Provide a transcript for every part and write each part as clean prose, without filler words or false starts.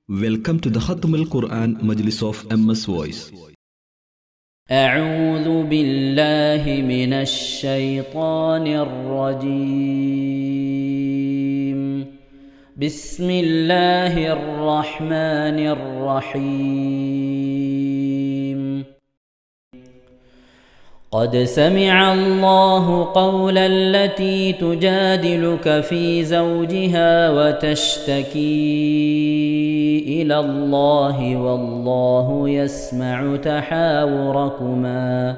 Welcome to the Khatam al-Quran Majlis of MS Voice. أعوذ بالله من الشيطان الرجيم. بسم الله الرحمن الرحيم. قد سمع الله قول التي تجادلك في زوجها وتشتكي إلى الله والله يسمع تحاوركما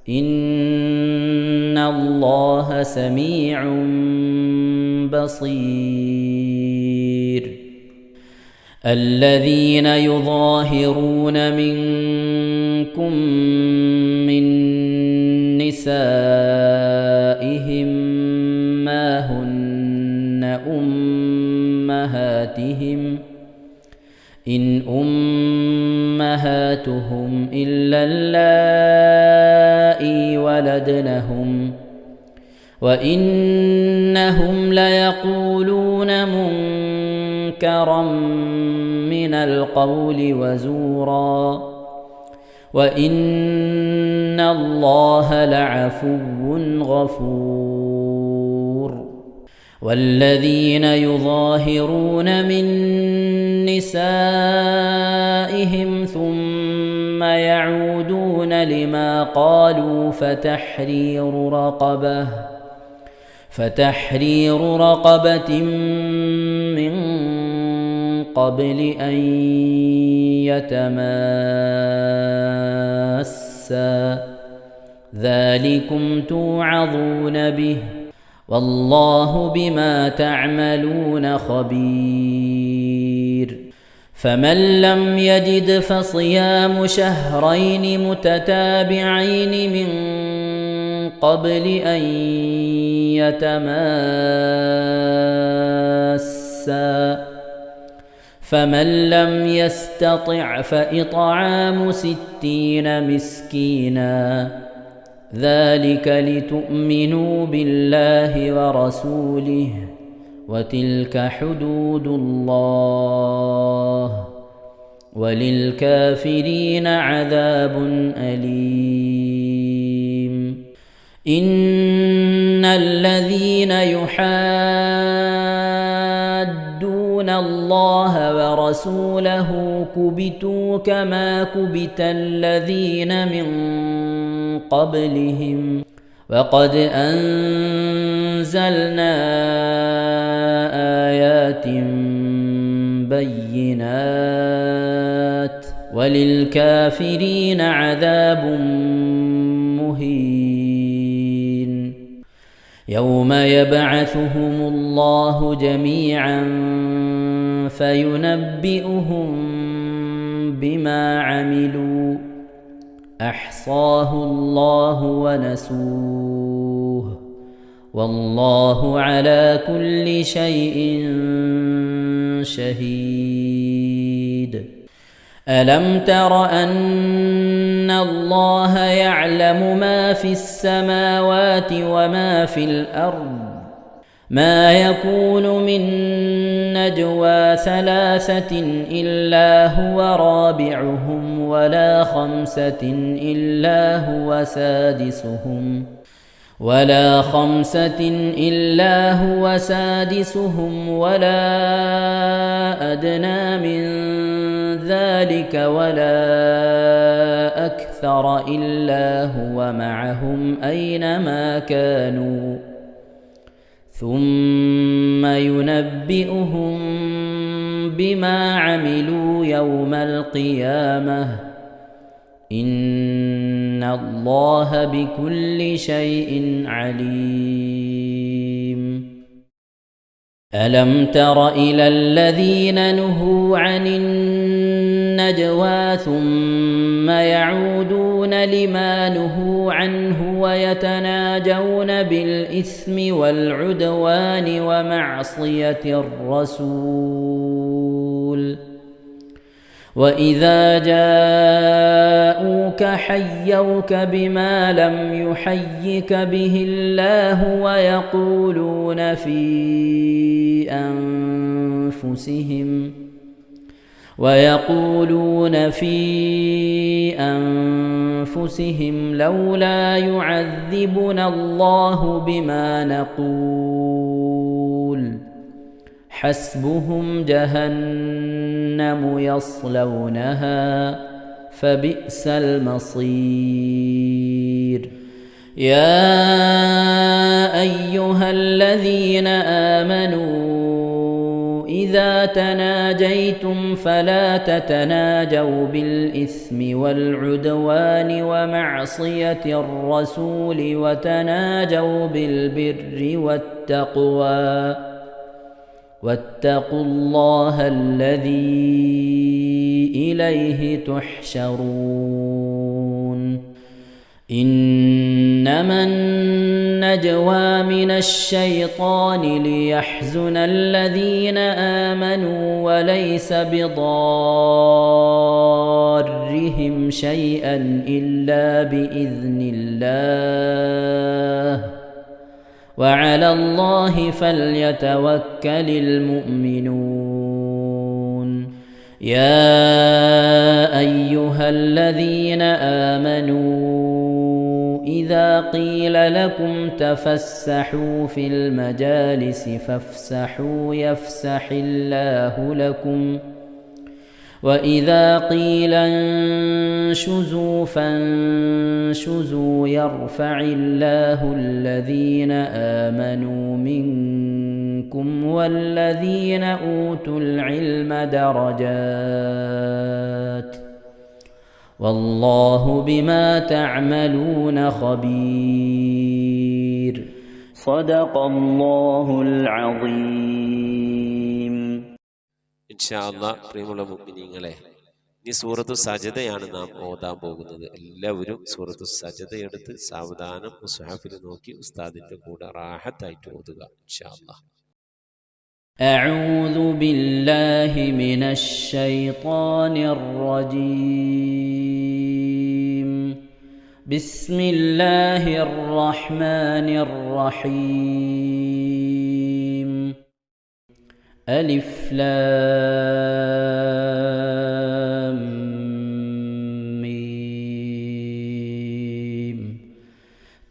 إن الله سميع بصير. الذين يظاهرون منكم من نسائهم ما هن أمهاتهم إن أمهاتهم إلا اللائي ولدنهم وإنهم ليقولون منكرا من القول وزورا وإن الله لعفو غفور. والذين يظاهرون من نسائهم ثم يعودون لما قالوا فتحرير رقبة من قبل أن يتماسا ذلكم توعظون به والله بما تعملون خبير. فمن لم يجد فصيام شهرين متتابعين من قبل أن يتماسا فمن لم يستطع فإطعام 60 مسكينا ذلك لتؤمنوا بالله ورسوله وتلك حدود الله وللكافرين عذاب أليم. إن الذين يحادون الله ورسوله كبتوا كما كبت الذين من قبلهم وقد أنزلنا آيات بينات وللكافرين عذاب مهين. يوم يبعثهم الله جميعا فينبئهم بما عملوا أحصاه الله ونسوه والله على كل شيء شهيد. ألم تر أن الله يعلم ما في السماوات وما في الأرض ما يكون من نجوى 3 إلا هو رابعهم ولا 5 إلا هو سادسهم ولا أدنى من ذلك ولا أكثر إلا هو معهم أينما كانوا ثم ينبئهم بما عملوا يوم القيامة إن الله بكل شيء عليم. ألم تر إلى الذين نهوا عن النجوى ثم يعودون لما نهوا عنه ويتناجون بالإثم والعدوان ومعصية الرسول وإذا جاءوك حيوك بما لم يحيك به الله ويقولون في أنفسهم ويقولون في أنفسهم لولا يعذبنا الله بما نقول حسبهم جهنم يصلونها فبئس المصير. يا أيها الذين آمنوا إذا تناجيتم فلا تتناجوا بالإثم والعدوان ومعصية الرسول وتناجوا بالبر والتقوى واتقوا الله الذي إليه تحشرون. إنما النجوى من الشيطان ليحزن الذين آمنوا وليس بضارهم شيئا إلا بإذن الله وعلى الله فليتوكل المؤمنون. يا أيها الذين آمنوا إذا قيل لكم تفسحوا في المجالس فافسحوا يفسح الله لكم وإذا قيل انشزوا فانشزوا يرفع الله الذين آمنوا منكم والذين أوتوا العلم درجات والله بما تعملون خبير. صدق الله العظيم. ഇൻഷാ അല്ലാഹ് പ്രിയമുള്ള മുഅ്മിനീങ്ങളെ, ഇനി സൂറത്തു സജദയാണ് നാം ഓതാൻ പോകുന്നത്. എല്ലാവരും സൂറത്തു സജദ എടുത്ത് സാവധാനം മുസ്ഹഫിൽ നോക്കി ഉസ്താദിന്റെ കൂടെ റാഹത്തായിട്ട് ഓതുക ഇൻഷാ അല്ലാഹ്. أعوذ بالله من الشيطان الرجيم. بسم الله الرحمن الرحيم. ألف لام ميم.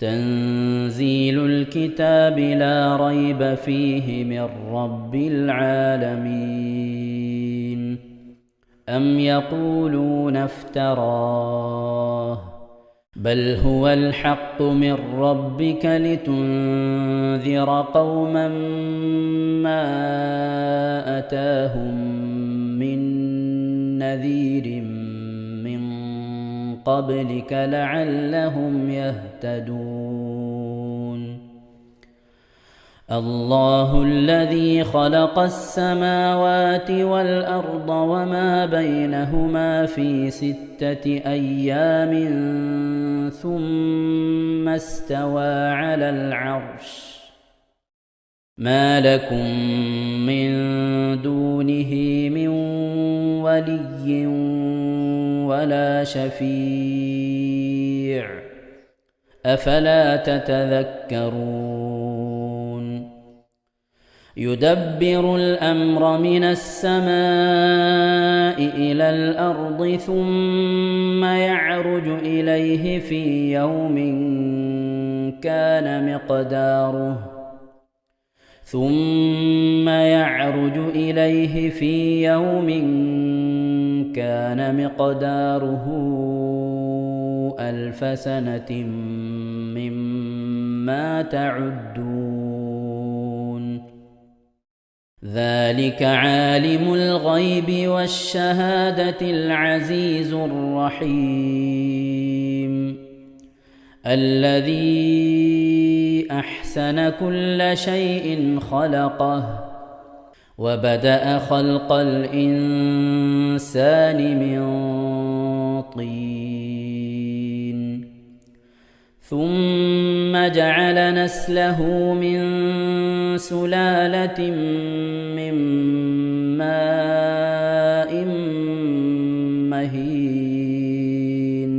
تنزيل الكتاب لا ريب فيه من رب العالمين. أم يقولون افتراه بل هو الحق من ربك لتنذر قوما ما أتاهم من نذير من قبلك لعلهم يهتدون. الله الذي خلق السماوات والأرض وما بينهما في 6 أيام ثم استوى على العرش ما لكم من دونه من ولي ولا شفيع أفلا تتذكرون. يدبر الأمر من السماء إلى الأرض ثم يعرج إليه في يوم كان مقداره 1000 سنة مما تعدون. ذلك عالم الغيب والشهادة العزيز الرحيم الذي أحسن كل شيء خلقه وبدأ خلق الإنسان من طين ثم جعل نسله من سلالة من ماء مهين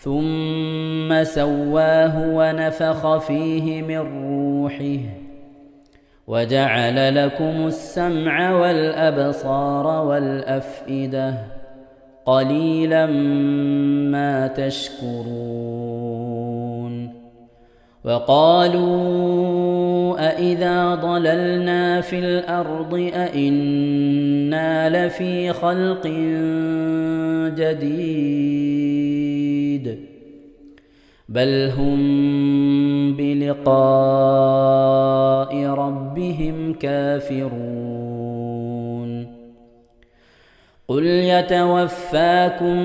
ثم سواه ونفخ فيه من روحه وجعل لكم السمع والأبصار والأفئدة قليلا ما تشكرون وقالوا أإذا ضللنا في الأرض أإنا لفي خلق جديد بل هم بلقاء ربهم كافرون قل يتوفاكم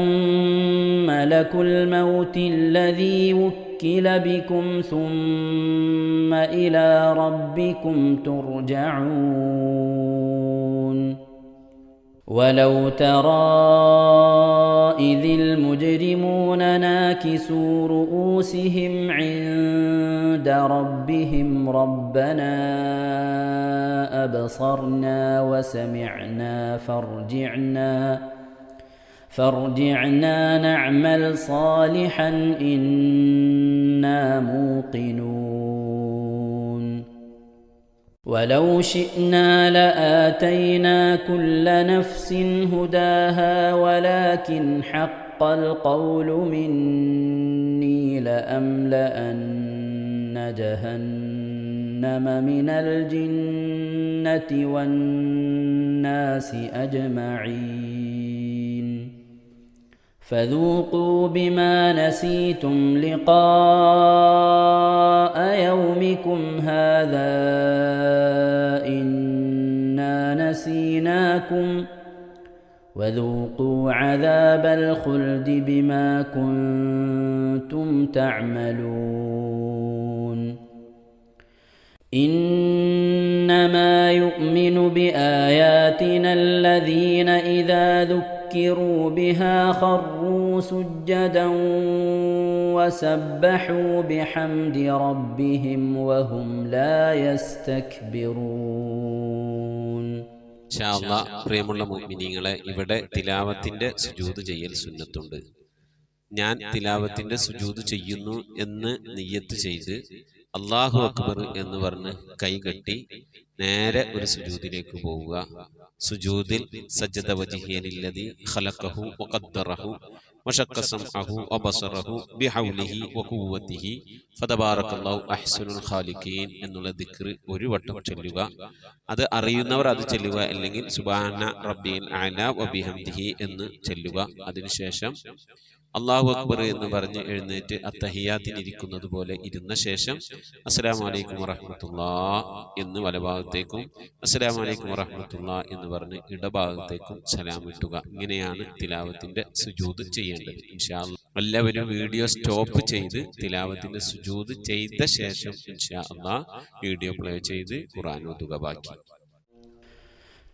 ملك الموت الذي وكل بكم ثم إلى ربكم ترجعون ولو ترى إذ المجرمون ناكسوا رؤوسهم عند ربهم ربنا أبصرنا وسمعنا فارجعنا نعمل صالحا إنا موقنون ولو شئنا لآتينا كل نفس هداها ولكن حق القول مني لأملأن جهنم من الجنة والناس أجمعين فذوقوا بما نسيتم لقاء يومكم هذا إنا نسيناكم وذوقوا عذاب الخلد بما كنتم تعملون إنما يؤمن بآياتنا الذين إذا ذكروا بها خروا سجدا وسبحوا بحمد ربهم وهم لا يستكبرون. ഇൻഷാ അല്ലാഹ് പ്രിയമുള്ള മുഅ്മിനീങ്ങളെ, ഇവിടെ തിലാവത്തിന്റെ സുജൂദ് ചെയ്യൽ സുന്നത്തുണ്ട്. ഞാൻ തിലാവത്തിന്റെ സുജൂദ് ചെയ്യുന്നു എന്ന് നിയ്യത്ത് ചെയ്ത് അല്ലാഹു അക്ബർ എന്ന് പറഞ്ഞ് കൈകെട്ടി നേരെ ഒരു സുജൂദിലേക്ക് പോവുക. സുജൂദിൽ സജ്ജദ വജ്ഹിയലില്ലദി ഖലഖഹു വഖദ്ദറഹു വശഖ്ഖ സംഅഹു വബസറഹു ബിഹൗലിഹി വഖുവ്വതിഹി ഫതബാറകല്ലാഹു അഹ്സനുൽ ഖാലിഖീൻ എന്നുള്ള ദിക്ർ ഒരു വട്ടം ചൊല്ലുക. അത് അറിയുന്നവർ അത് ചൊല്ലുക, അല്ലെങ്കിൽ സുബ്ഹാന റബ്ബിൽ അഅല വബിഹംദിഹി എന്ന് ചൊല്ലുക. അതിനുശേഷം അല്ലാഹു അക്ബർ എന്ന് പറഞ്ഞ് എഴുന്നേറ്റ് അത്തഹിയാത്തിനിരിക്കുന്നത് പോലെ ഇരുന്ന ശേഷം അസ്സലാമു അലൈക്കും വറഹ്മത്തുള്ളാഹ് എന്ന് വലഭാഗത്തേക്കും അസ്സലാമു അലൈക്കും വറഹ്മത്തുള്ളാഹ് എന്ന് പറഞ്ഞ് ഇടഭാഗത്തേക്കും സലാം ഇട്ടുക. ഇങ്ങനെയാണ് തിലാവത്തിന്റെ സുജൂദ് ചെയ്യേണ്ടത്. ഇൻഷാ അല്ലാഹ് എല്ലാവരും വീഡിയോ സ്റ്റോപ്പ് ചെയ്ത് തിലാവത്തിന്റെ സുജൂദ് ചെയ്ത ശേഷം ഇൻഷാ അല്ലാഹ് വീഡിയോ പ്ലേ ചെയ്ത് ഖുർആൻ ഓതുക. ബാക്കി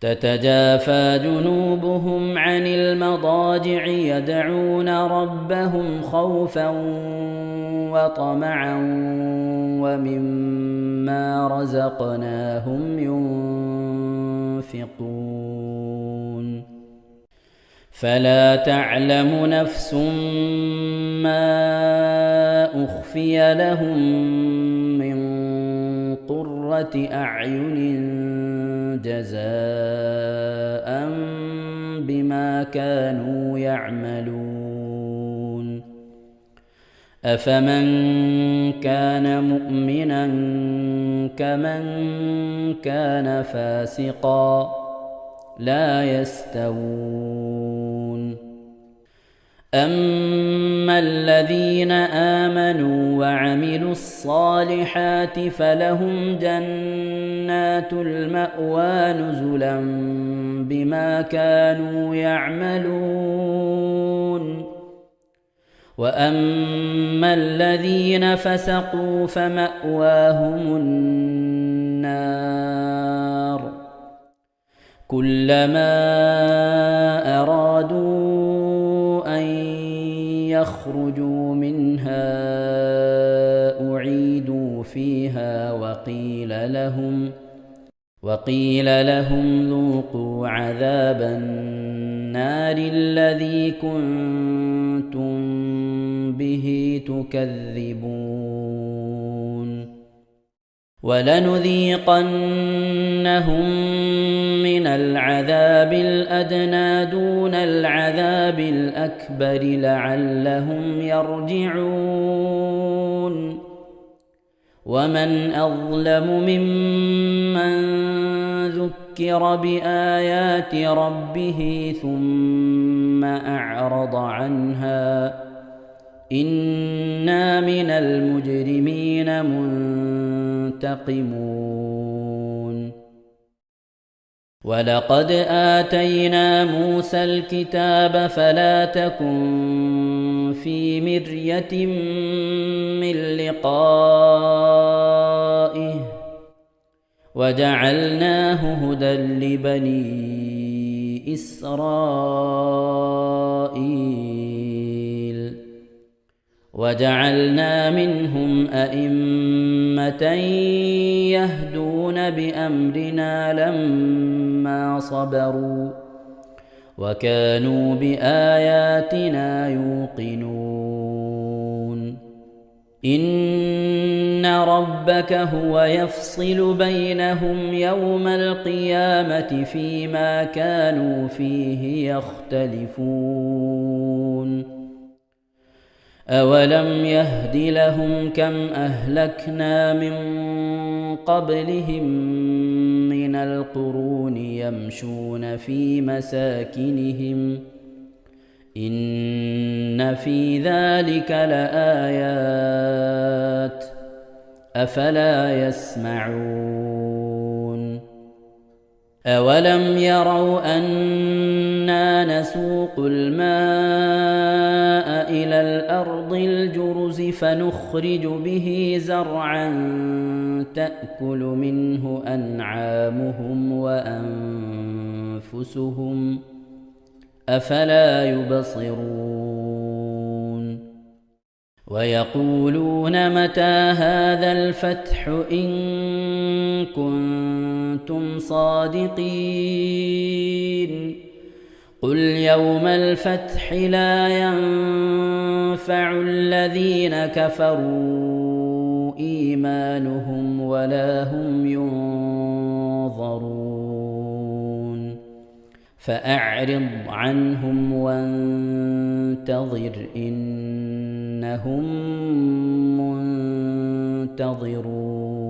تتجافى جنوبهم عن المضاجع يدعون ربهم خوفا وطمعا ومما رزقناهم ينفقون فلا تعلم نفس ما أخفي لهم من قرة أعين جزاء بما كانوا يعملون أفمن كان مؤمنا كمن كان فاسقا لا يستوون أما الذين آمنوا وعملوا الصالحات فلهم جنات المأوى نزلا بما كانوا يعملون وأما الذين فسقوا فمأواهم النار كلما أرادوا أن يخرجوا منها أعيدوا فيها وقيل لهم ذوقوا عذاب النار الذي كنتم به تكذبون ولنذيقنهم من العذاب الأدنى دون العذاب الأكبر لعلهم يرجعون ومن أظلم ممن ذكر بآيات ربه ثم أعرض عنها إنا من المجرمين منتقمون ولقد آتينا موسى الكتاب فلا تكن في مرية من لقائه وجعلناه هدى لبني إسرائيل وجعلنا منهم أئمة يهدون بأمرنا لما صبروا وكانوا بآياتنا يوقنون إن ربك هو يفصل بينهم يوم القيامة فيما كانوا فيه يختلفون أولم يهد لهم كم أهلكنا من قبلهم من القرون يمشون في مساكنهم إن في ذلك لآيات أفلا يسمعون أولم يروا أنا نسوق الماء إلى الأرض الجرز فنخرج به زرعا تأكل منه أنعامهم وأنفسهم أفلا يبصرون ويقولون متى هذا الفتح إن كنتم صادقين قل يوم الفتح لا ينفع الذين كفروا إيمانهم ولا هم ينظرون فأعرض عنهم وانتظر إنهم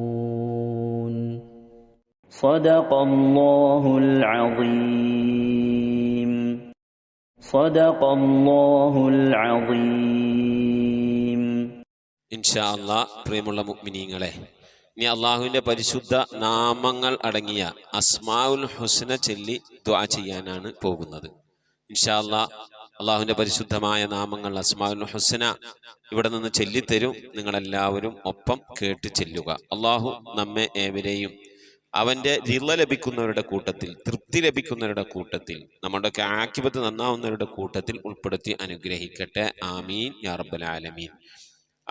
منتظرون صدق الله العظيم صدق الله العظيم ഇൻഷാ അല്ലാഹ് പ്രിയമുള്ള മുഅ്മിനീങ്ങളെ, ഇനി അള്ളാഹുവിൻ്റെ പരിശുദ്ധ നാമങ്ങൾ അടങ്ങിയ അസ്മാഉൽ ഹുസ്ന ചൊല്ലി ദുആ ചെയ്യാനാണ് പോകുന്നത്. ഇൻഷാ അല്ലാഹ് അള്ളാഹുവിൻ്റെ പരിശുദ്ധമായ നാമങ്ങൾ അസ്മാഉൽ ഹുസ്ന ഇവിടെ നിന്ന് ചൊല്ലിത്തരും. നിങ്ങളെല്ലാവരും ഒപ്പം കേട്ട് ചെല്ലുക. അള്ളാഹു നമ്മെ ഏവരെയും അവൻ്റെ റിള ലഭിക്കുന്നവരുടെ കൂട്ടത്തിൽ, തൃപ്തി ലഭിക്കുന്നവരുടെ കൂട്ടത്തിൽ, നമ്മുടെയൊക്കെ ആഖിബത്ത് നന്നാവുന്നവരുടെ കൂട്ടത്തിൽ ഉൾപ്പെടുത്തി അനുഗ്രഹിക്കട്ടെ. ആമീൻ യാ റബ്ബൽ ആലമീൻ.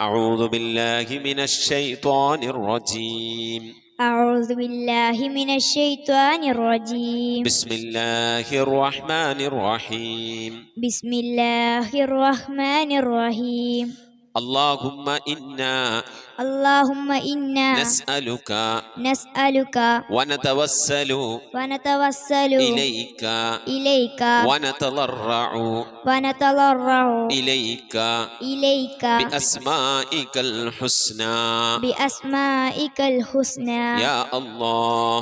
أعوذ بالله من الشيطان الرجيم أعوذ بالله من الشيطان الرجيم بسم الله الرحمن الرحيم بسم الله الرحمن الرحيم اللهم إنا نسألك ونتوسل إليك ونتضرع إليك بأسمائك الحسنى يا الله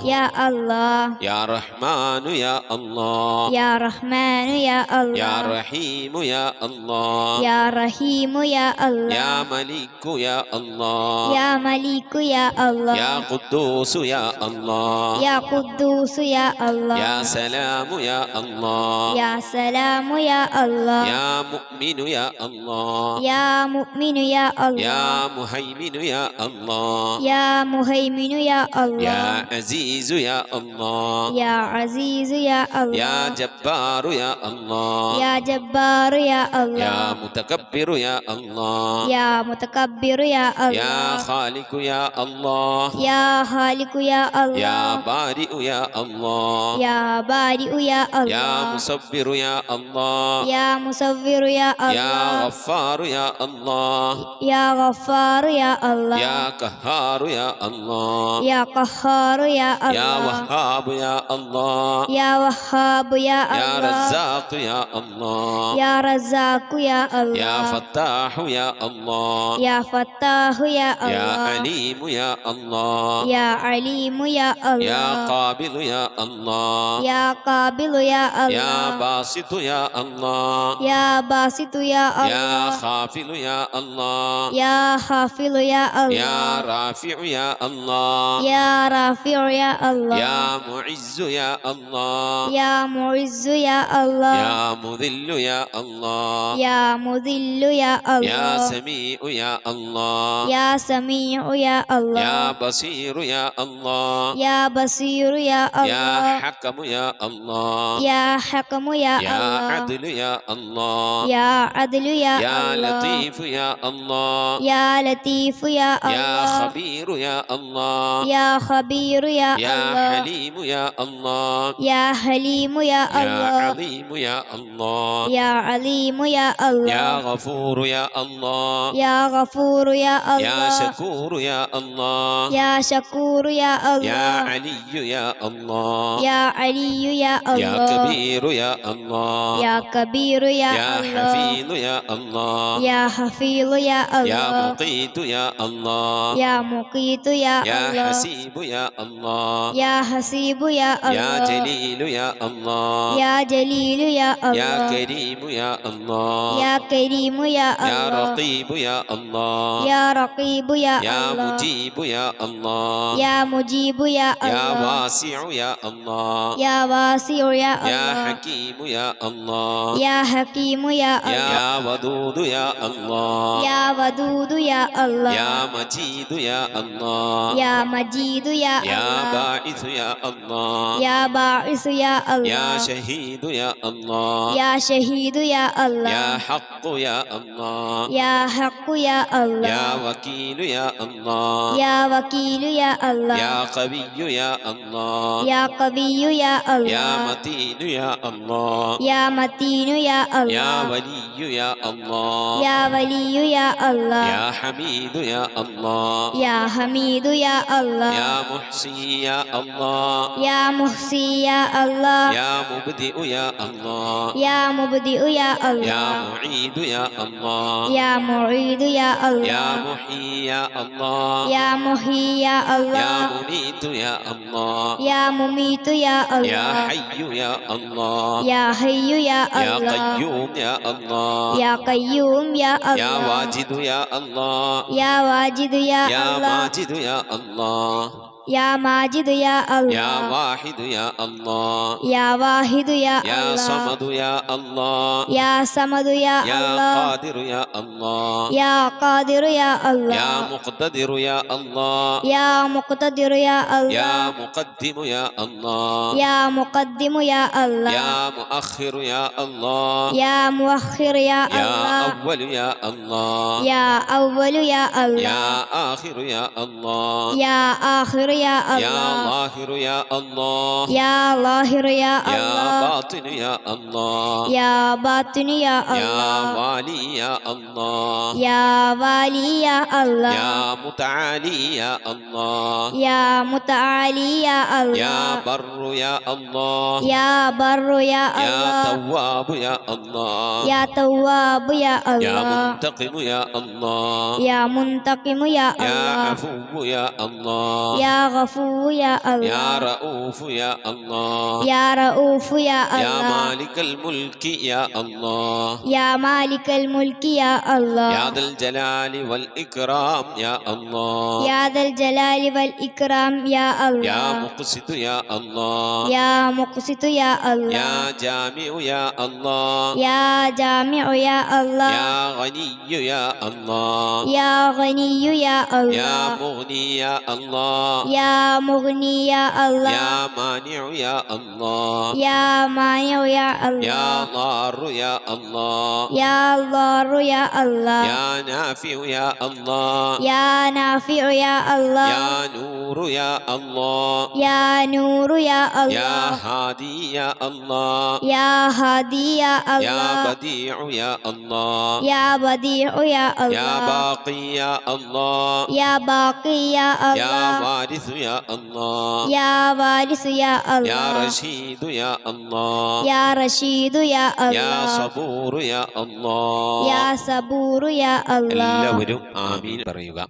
يا رحمن يا الله يا رحمن يا الله يا رحيم يا الله يا رحيم يا الله يا ملك يا الله يا ملك يا الله يا قدوس يا الله يا قدوس يا الله يا سلام يا الله يا سلام يا الله يا مؤمن يا الله يا مؤمن يا الله يا مهيمن يا الله يا مهيمن يا الله يا عزيز يا الله يا عزيز يا الله يا جبار يا الله يا جبار يا الله يا متكبر يا الله يا متكبر يا الله يا يا خالق يا الله يا خالق يا الله يا بارئ يا الله يا بارئ يا الله يا مصبر يا الله يا مصور يا يا الله غفار يا الله يا غفار يا الله يا قهار يا الله يا قهار يا يا الله وهاب يا الله يا وهاب يا يا الله رزاق يا الله يا رزاق يا الله يا فتاح يا الله يا فتاح يا يا الله عليم يا الله يا عليم يا يا الله قابل يا الله يا قابل يا يا الله باسط يا الله يا باسط يا يا الله خافل يا الله يا خافض يا يا الله رافع يا الله يا رافع يا الله يا معز يا الله يا معز يا الله يا مذل يا الله يا مذل يا يا الله سميع يا الله يا سميع يا الله يا بصير يا الله يا بصير يا يا الله حكم يا الله يا حكم يا يا الله عدل يا الله يا عدل يا يا الله لطيف يا الله يا لطيف يا يا الله خبير يا الله يا خبير يا يا الله حليم يا الله يا حليم يا يا الله عظيم يا الله يا عليم يا يا الله غفور يا الله يا غفور يا يا الله شكور يا الله يا شكور يا يا الله علي يا الله يا علي يا يا الله كبير يا الله يا كبير يا يا الله حفيظ يا الله يا حفيظ يا يا الله مقيت يا الله يا مقيت يا يا الله حسيب يا الله يا حسيب يا يا الله جليل يا الله يا جليل يا يا الله كريم يا الله يا كريم يا يا الله رقيب يا الله يا رقيب يا يا الله مجيب يا الله يا مجيب يا يا الله واسع يا الله يا واسع يا يا الله حكيم يا الله يا حكيم يا الله يا ودود يا الله يا ودود يا الله يا مجيد يا الله يا مجيد يا يا الله باعث يا الله يا باعث يا يا الله شهيد يا الله يا شهيد يا الله يا حق يا الله يا حق يا الله يا وكيل يا الله يا وكيل يا الله يا قوي يا الله يا قوي يا يا الله متين يا الله يا متين يا يا الله ولي يا الله يا ولي يا الله يا حميد يا الله يا حميد يا الله يا محصي يا الله يا محصي يا الله يا مبدئ يا الله يا مبدئ يا يا الله معيد يا الله يا معيد يا يا الله محيي يا الله يا محيي يا يا الله مميت يا الله يا مميت يا يا الله حي يا الله يا حي يا يا الله قيوم يا الله يا قيوم يا يا الله واجد يا الله يا واجد يا يا الله ماجد يا الله يا ماجد يا يا الله واحد يا الله يا واحد يا يا الله صمد يا الله يا صمد يا يا الله قادر يا الله يا قادر يا الله يا مقتدر يا الله يا مقتدر يا يا الله مقدم يا الله يا مقدم يا الله يا مؤخر يا الله يا مؤخر يا يا الله أول يا الله يا أول يا يا الله آخر يا الله يا آخر يا يا الله ظاهر يا الله يا ظاهر يا يا الله باطن يا الله يا باطن يا يا الله والي يا الله يا والي يا الله يا متعالي يا الله يا متعالي يا يا الله بر يا الله يا بر يا يا الله تواب يا الله يا تواب يا يا الله منتقم يا الله يا منتقم يا يا الله عفو يا الله يا غفور يا يا الله رؤوف يا الله يا رؤوف يا يا الله مالك الملك يا الله يا مالك الملك يا الله يا ذا الجلال والإكرام يا الله يا ذا الجلال والإكرام يا يا الله مقسط يا الله يا مقسط يا الله يا جامع يا الله يا جامع يا الله يا غني يا الله يا غني يا يا الله مغني يا الله യാ മുഗ്നി യാ അല്ലാഹ് യാ മാനിഉ യാ അല്ലാഹ് യാ മാനിഉ യാ യാ അല്ലാഹ് ളാറു യാ അല്ലാഹ് യാ ളാറു യാ അല്ലാഹ് യാ നാഫിഉ യാ അല്ലാഹ് യാ നാഫിഉ യാ അല്ലാഹ് യാ നൂറു യാ അല്ലാഹ് യാ നൂറു യാ യാ അല്ലാഹ് ഹാദി യാ അല്ലാഹ് യാ ഹാദി യാ യാ അല്ലാഹ് ബദീഉ യാ അല്ലാഹ് യാ ബദീഉ യാ യാ അല്ലാഹ് ബാഖി യാ അല്ലാഹ് യാ ബാഖി യാ യാ അല്ലാഹ് വാരിസു യാ അല്ലാഹ് യാ വാരിസു യാ യാ അല്ലാഹ് റഷീദു യാ അല്ലാഹ് യാ റഷീദു യാ യാ അല്ലാഹ് സബൂറു യാ അല്ലാഹ്. യാ സബൂറു യാ അല്ലാഹ്. എല്ലാവരും ആമീൻ പറയുക.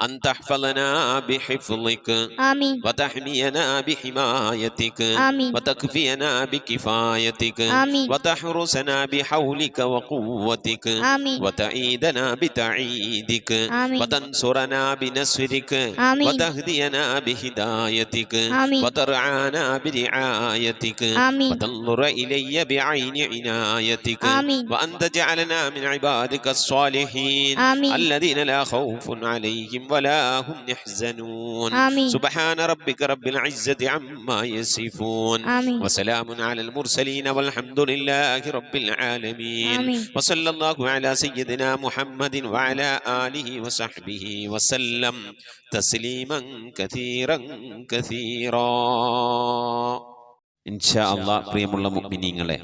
أن تحفظنا بحفظك ആമീൻ وتحمينا بحمايتك ആമീൻ وتكفينا بكفايتك ആമീൻ وتحرسنا بحولك وقوتك ആമീൻ وتعيدنا بتعييدك ആമീൻ وتنصرنا بنصرك ആമീൻ وتهدينا بهدايتك ആമീൻ وترعانا برعايتك ആമീൻ وتنظر إلي بعين عنايتك ആമീൻ وأن تجعلنا من عبادك الصالحين ആമീൻ الذين لا خوف عليهم ولا هم يحزنون آمين. سبحان ربك رب العزة عما يصفون آمين. وسلام على المرسلين والحمد لله رب العالمين آمين. وصلى الله على سيدنا محمد وعلى آله وصحبه وسلم تسليما كثيرا كثيرا. ഇൻഷാ അല്ലാഹ് പ്രിയമുള്ള മുഅ്മിനീങ്ങളെ,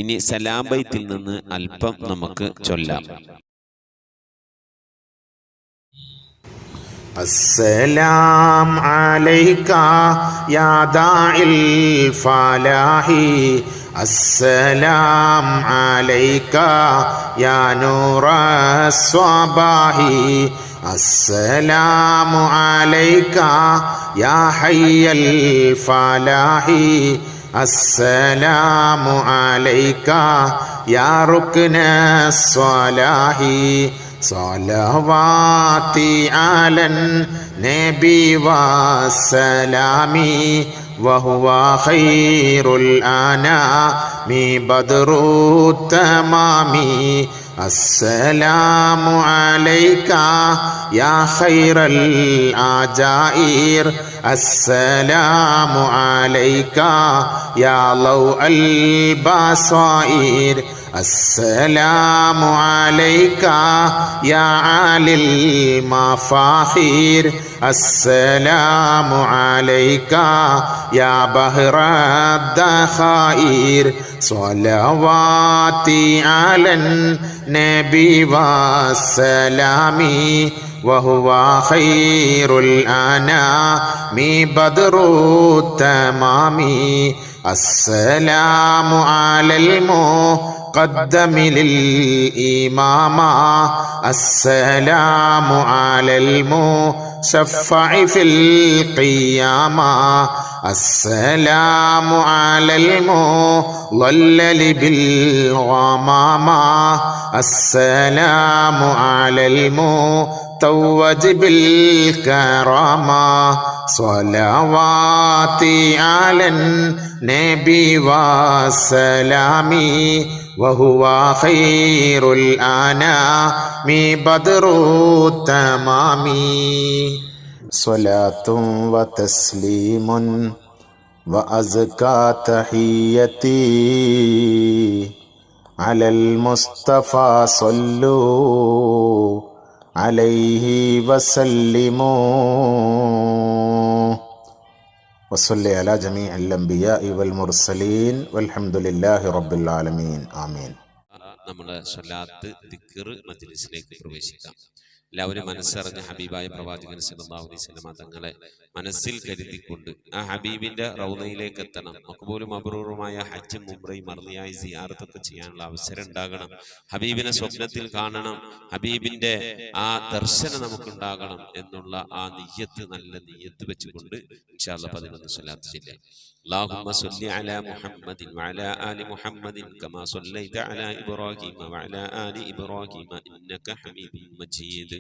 ഇനി സലാം ബൈത്തിൽ നിന്ന് അല്പം നമുക്ക് ചൊല്ലാം. السلام عليك يا داعي الفلاح السلام عليك يا نور الصباح السلام عليك يا حي الفلاح السلام عليك يا ركن الصلاح صلواتي على النبي والسلام وهو خير الأنام بدر التمام السلام عليك يا خير الأجائر السلام عليك يا ضوء البصائر السلام عليك يا عالي المفاخير السلام عليك يا بحر الذخائر صلواتي على النبي والسلام وهو خير الأنام بدر التمام السلام على المقدم للإمامة السلام على المشفع في القيامة السلام على المضلل بالغمامة السلام على المتوج بالكرامة صلواتي على النبي والسلام وهو خير الأنام بدر التمام صلاة وتسليم وأزكى تحيتي على المصطفى صلوا عليه وسلموا وصلي على جميع الأنبياء والمرسلين والحمد لله رب العالمين آمين. നമ്മുടെ സ്വലാത്ത് ദിക്ർ മജ്ലിസിലേക്ക് പ്രവേശിക്കാം. എല്ലാവരും മനസ്സറിഞ്ഞ ഹബീബായ പ്രവാചകൻ സല്ലല്ലാഹു അലൈഹി വസല്ലം തങ്ങളെ മനസ്സിൽ കരുതിക്കൊണ്ട് ആ ഹബീബിന്റെ റൗളയിലേക്ക് എത്തണം. മഖ്ബൂലും മബ്റൂറുമായ ഹജ്ജും ഉംറയും മർദിയായി സിയാറത്തൊക്കെ ചെയ്യാനുള്ള അവസരം ഉണ്ടാകണം. ഹബീബിനെ സ്വപ്നത്തിൽ കാണണം, ഹബീബിന്റെ ആ ദർശനം നമുക്കുണ്ടാകണം എന്നുള്ള ആ നിയ്യത്ത്, നല്ല നിയ്യത്ത് വെച്ചുകൊണ്ട് ഇൻഷാ അല്ലാഹ് 11 സ്വലാത്ത് ചൊല്ലാം. اللهم صل على محمد وعلى آل محمد كما صليت على إبراهيم وعلى آل إبراهيم إنك حميد مجيد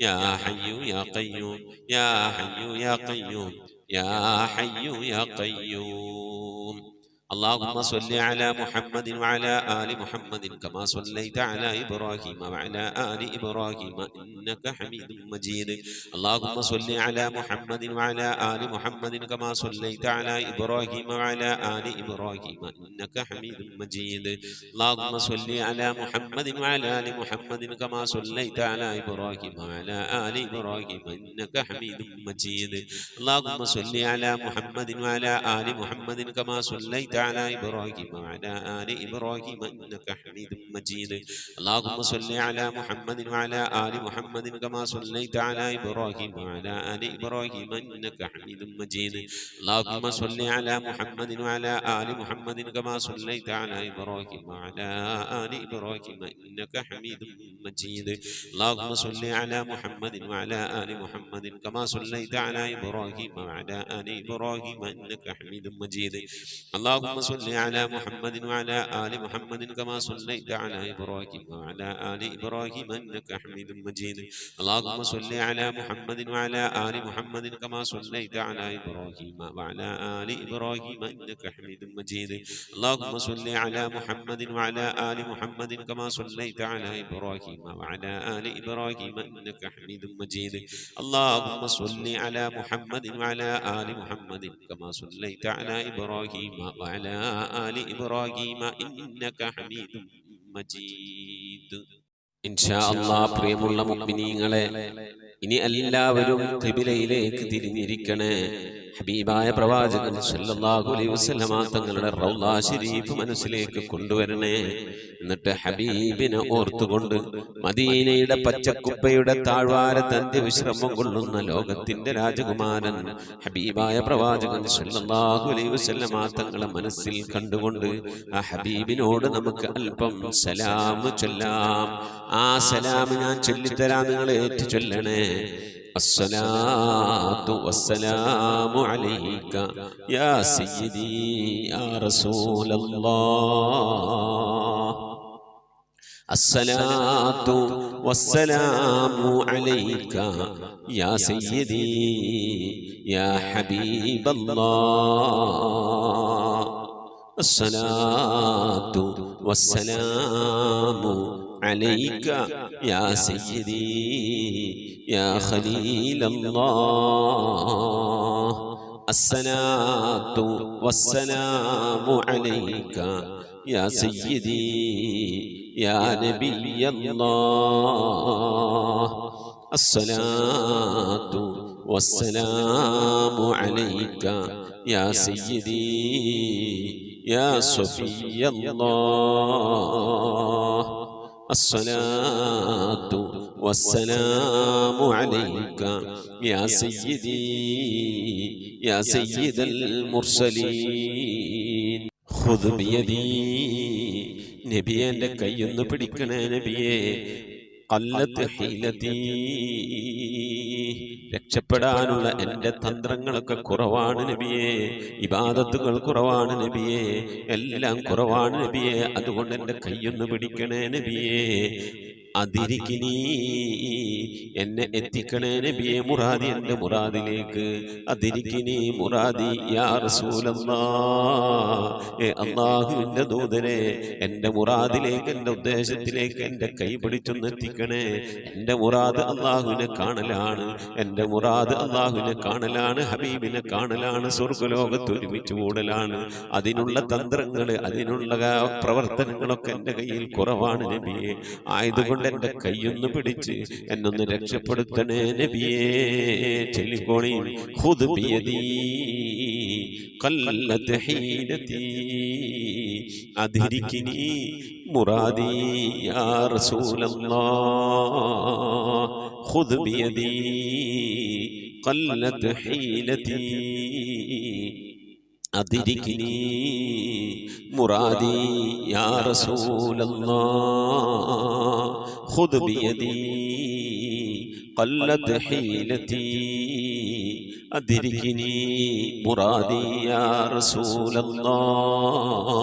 يا حي يا قيوم يا حي يا قيوم يا حي يا قيوم. اللهم صل على محمد وعلى آل محمد كما صليت على إبراهيم وعلى آل إبراهيم إنك حميد مجيد. اللهم صل على محمد وعلى آل محمد كما صليت على إبراهيم وعلى آل إبراهيم إنك حميد مجيد. اللهم صل على محمد وعلى آل محمد كما صليت على إبراهيم وعلى آل إبراهيم إنك حميد مجيد. اللهم صل على محمد وعلى آل محمد كما صليت على إبراهيم وعلى آل إبراهيم إنك حميد مجيد. اللهم صل على محمد وعلى آل محمد كما صليت على إبراهيم وعلى آل إبراهيم إنك حميد مجيد. اللهم صل على محمد وعلى آل محمد كما صليت على إبراهيم وعلى آل إبراهيم إنك حميد مجيد. اللهم صل على محمد وعلى آل محمد كما صليت على إبراهيم وعلى آل إبراهيم إنك حميد مجيد. اللهم صل على محمد وعلى آل محمد كما صليت على إبراهيم وعلى آل إبراهيم إنك حميد مجيد. اللهم صل على محمد وعلى آل محمد كما صليت على إبراهيم وعلى آل إبراهيم إنك حميد مجيد. اللهم صل على محمد وعلى آل محمد كما صليت على إبراهيم وعلى آل إبراهيم إنك حميد مجيد. اللهم صل على محمد وعلى آل محمد كما صليت على إبراهيم وعلى آل إبراهيم إنك حميد مجيد. ഇൻഷാ അല്ലാഹ് പ്രിയമുള്ള മുഅ്മിനീങ്ങളെ, ഇനി എല്ലാവരും ഖിബിലയിലേക്ക് തിരിഞ്ഞിരിക്കണേ. ഹബീബായ പ്രവാചകൻ സല്ലല്ലാഹു അലൈഹി വസല്ലമ തങ്ങളുടെ റൗള ശരീഫ് മനസ്സിലേക്ക് കൊണ്ടുവരണേ. എന്നിട്ട് ഹബീബിനെ ഓർത്തുകൊണ്ട് മദീനയുടെ പച്ചക്കുപ്പയുടെ താഴ്വാരത്ത് അന്ത്യവിശ്രമം കൊള്ളുന്ന ലോകത്തിന്റെ രാജകുമാരൻ ഹബീബായ പ്രവാചകൻ സല്ലല്ലാഹു അലൈഹി വസല്ലമ തങ്ങളെ മനസ്സിൽ കണ്ടുകൊണ്ട് ആ ഹബീബിനോട് നമുക്ക് അല്പം സലാം ചൊല്ലാം. ആ സലാം ഞാൻ ചൊല്ലിത്തരാം, നിങ്ങൾ ഏറ്റു ചൊല്ലണേ. الصلاة والسلام عليك يا سيدي يا رسول الله. الصلاة والسلام عليك يا سيدي يا حبيب الله. الصلاة والسلام عليك يا سيدي يا خليل الله. الصلاة والسلام عليك يا سيدي يا نبي الله. الصلاة والسلام عليك يا سيدي يا صفي الله. الصلاة والسلام عليك يا سيدي يا سيد المرسلين. خذ بيدي നബിയെ, എൻ്റെ കൈയൊന്ന് പിടിക്കണേ നബിയെ. ഖല്ലത്ത് ഹീലതീ, രക്ഷപ്പെടാനുള്ള എൻ്റെ തന്ത്രങ്ങളൊക്കെ കുറവാണ് നബിയെ. ഇബാദത്തുകൾ കുറവാണ് നബിയെ, എല്ലാം കുറവാണ് നബിയെ. അതുകൊണ്ട് എൻ്റെ കൈയൊന്ന് പിടിക്കണേ നബിയെ. അതിരിക്കിനി, എന്നെ എത്തിക്കണേ നബിയെ മുറാദി, എൻ്റെ മുറാദിലേക്ക്. അതിരിക്കിനി മുറാദി യാ റസൂലല്ലാഹ്. അല്ലാഹുവിൻ്റെ ദൂതനെ, എൻ്റെ മുറാദിലേക്ക്, എൻ്റെ ഉദ്ദേശത്തിലേക്ക് എൻ്റെ കൈ പിടിച്ചൊന്ന് എത്തിക്കണേ. എൻ്റെ മുറാദ് അല്ലാഹുവിനെ കാണലാണ്, എൻ്റെ മുറാദ് അല്ലാഹുവിനെ കാണലാണ്, ഹബീബിനെ കാണലാണ്, സ്വർഗ്ഗലോകത്ത് ഒരുമിച്ച് കൂടലാണ്. അതിനുള്ള തന്ത്രങ്ങൾ, അതിനുള്ള പ്രവർത്തനങ്ങളൊക്കെ എൻ്റെ കയ്യിൽ കുറവാണ് നബിയെ. ആയതുകൊണ്ട് എൻ്റെ കൈയൊന്ന് പിടിച്ച് എന്നൊന്ന് രക്ഷപ്പെടുത്തണേ നബിയേ. ചൊല്ലിക്കോണി. ഖുദ് ബിയദീ ഖല്ലത്ത് ഹീലതീ അദ്രികിനി മുറാദി യാ റസൂലല്ലാഹ്. ഖുദ് ബിയദീ ഖല്ലത്ത് ഹീലതീ أدركني مرادي يا رسول الله. خذ بيدي قلت حيلتي അദ്രികിനി മുറാദി യാ റസൂലല്ലാഹ്.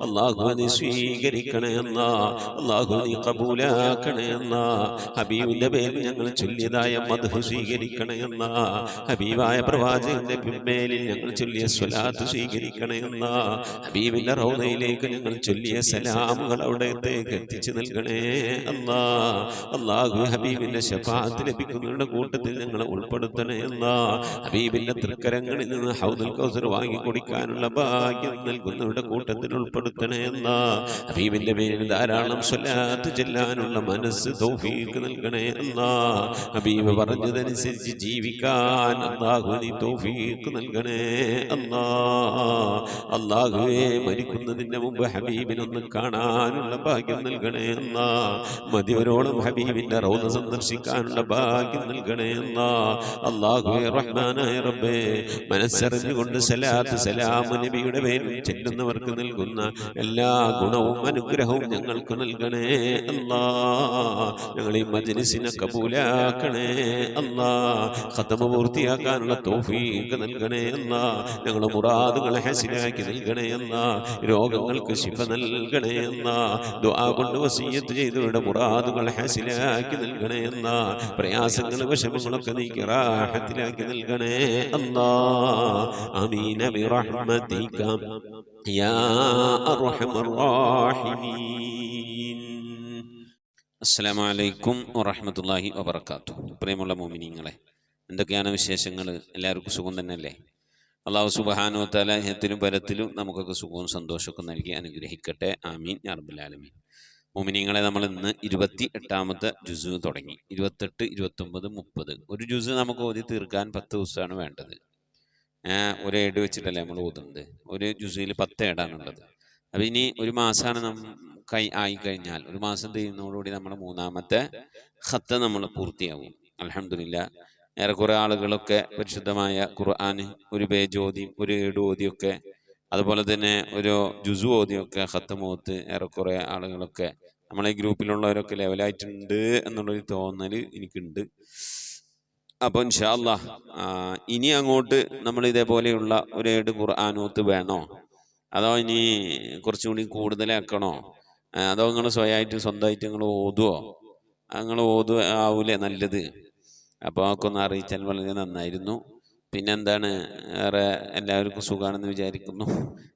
അല്ലാഹുവേ നീ സ്വീകരിക്കണേ അല്ലാഹ്, അല്ലാഹുവേ നീ ഖബൂലാക്കണേ അല്ലാഹ്. ഹബീബിന്റെ പേരിൽ ഞങ്ങൾ ചൊല്ലിയതായ മദ്ഹ് സ്വീകരിക്കണേ അല്ലാഹ്. ഹബീബായ പ്രവാചകന്റെ മേലിൽ ഞങ്ങൾ ചൊല്ലിയ സ്വലാത്ത് സ്വീകരിക്കണേ അല്ലാഹ്. ഹബീബിന്റെ റൗദയിലേക്ക് ഞങ്ങൾ ചൊല്ലിയ സലാമുകൾ അവിടത്തേക്ക് എത്തിച്ചു നൽകണേ അല്ലാഹ്. അല്ലാഹു ഹബീബിന്റെ ശഫാഅത്ത് ലഭിക്കുന്നവരുടെ കൂട്ടത്തിൽ ഞങ്ങളെ ഉൾപ്പെടുത്തണേ അല്ലാഹ്. ഹബീബിന്റെ തൃക്കരങ്ങളിൽ നിന്ന് ഹൗദുൽ കൗസർ വാങ്ങി കുടിക്കാനുള്ള ഭാഗ്യം നൽകുന്നവരുടെ കൂട്ടത്തിൽ ഉൾപ്പെടുത്തണേ അല്ലാഹ്. ഹബീബിന്റെ പേരിൽ ധാരാളം സ്വലാത്ത് ചെല്ലാനുള്ള മനസ്സ് തൗഫീഖ് നൽകണേ അല്ലാഹ്. ഹബീബ് പറഞ്ഞതനുസരിച്ച് ജീവിക്കാൻ അല്ലാഹു നീ തൗഫീഖ് നൽകണേ അല്ലാഹ്. അല്ലാഹുവേ മരിക്കുന്നതിന്റെ മുമ്പ് ഹബീബിനൊന്ന് കാണാനുള്ള ഭാഗ്യം നൽകണേ അല്ലാഹ്. മതിവരോളം ഹബീബിന്റെ റൗദ സന്ദർശിക്കാനുള്ള ഭാഗ്യം നൽകണേ അല്ലാഹ്. അല്ലാഹുവേ റഹ്മാനായ റബ്ബേ, മനസ്സറിഞ്ഞുകൊണ്ട് സലാത്ത് സലാം നബിയുടെ പേരിൽ ചെല്ലുന്നവർക്ക് നൽകുന്ന എല്ലാ ഗുണവും അനുഗ്രഹവും ഞങ്ങൾക്ക് നൽകണേ അല്ലാഹ്. ഞങ്ങൾ ഈ മജ്ലിസിനെ കബൂലാക്കണേ അല്ലാഹ്. ഖത്മ പൂർത്തിയാക്കാനുള്ള തൗഫീഖ് നൽകണേ അല്ലാഹ്. ഞങ്ങളുടെ മുറാദുകളെ ഹസിലാക്കി നൽകണേ അല്ലാഹ്. രോഗങ്ങൾക്ക് ശിഫ നൽകണേ അല്ലാഹ്. ദുആ കൊണ്ട് വസിയ്യത്ത് ചെയ്തവരുടെ മുറാദുകൾ ഹസിലാക്കി നൽകണേ അല്ലാഹ്. പ്രയാസങ്ങൾ വിഷമങ്ങളൊക്കെ നീക്കി റാഹത്തിലാക്കി നൽകണേ അല്ലാഹ്. ആമീൻ ബിറഹ്മതിക യാ അർഹമർ റഹീമീൻ. അസ്സലാമു അലൈക്കും വറഹ്മത്തുള്ളാഹി വബറകാതുഹു. പ്രിയമുള്ള മുഅ്മിനീങ്ങളെ, എന്തൊക്കെയാണ് വിശേഷങ്ങൾ? എല്ലാവർക്കും സുഖം തന്നെയല്ലേ? അല്ലാഹു സുബ്ഹാനഹു വ തആല ഇഹത്തിലും പരത്തിലും നമുക്കൊക്കെ സുഖവും സന്തോഷമൊക്കെ നൽകി അനുഗ്രഹിക്കട്ടെ. ആമീൻ യാ റബ്ബൽ ആലമീൻ. മുഅ്മിനീങ്ങളെ, നമ്മൾ ഇന്ന് 28ാമത്തെ ജുസ് തുടങ്ങി. 28, 29, 30 ഒരു ജുസ് നമുക്ക് ഓതി തീർക്കാൻ 10 ദിവസമാണ് വേണ്ടത്. ഒരു ഏട് വെച്ചിട്ടല്ലേ നമ്മൾ ഓതുന്നത്. ഒരു ജുസിൽ 10 ഏടാണുള്ളത്. അപ്പം ഇനി ഒരു മാസമാണ് ആയിക്കഴിഞ്ഞാൽ, ഒരു മാസം തീരുന്നതോടുകൂടി നമ്മുടെ 3ാമത്തെ ഖത്ത് നമ്മൾ പൂർത്തിയാവും. അൽഹംദുലില്ലാഹ്. ഏറെക്കുറെ ആളുകളൊക്കെ പരിശുദ്ധമായ ഖുർആൻ ഒരു പേജ് ഓതിയും ഒരു ഏട് ഓതിയൊക്കെ, അതുപോലെ തന്നെ ഒരു ജുസു ഓതിയൊക്കെ ഖത്തം ഓത്ത് ഏറെക്കുറെ ആളുകളൊക്കെ നമ്മളെ ഗ്രൂപ്പിലുള്ളവരൊക്കെ ലെവലായിട്ടുണ്ട് എന്നുള്ളൊരു തോന്നൽ എനിക്കുണ്ട്. അപ്പോൾ ഇൻഷാ അല്ലാഹ് ഇനി അങ്ങോട്ട് നമ്മൾ ഇതേപോലെയുള്ള ഒരു ഏട് ഖുർആനോത്ത് വേണോ, അതോ ഇനി കുറച്ചുകൂടി കൂടുതലാക്കണോ, അതോ നിങ്ങൾ സ്വന്തമായിട്ട് നിങ്ങൾ ഓതുവോ? നിങ്ങൾ ആവൂലേ നല്ലത്? അപ്പോൾ അതൊക്കെ ഒന്ന് അറിയിച്ചാൽ വളരെ നന്നായിരുന്നു. പിന്നെന്താണ്, വേറെ എല്ലാവർക്കും സുഖമാണെന്ന് വിചാരിക്കുന്നു.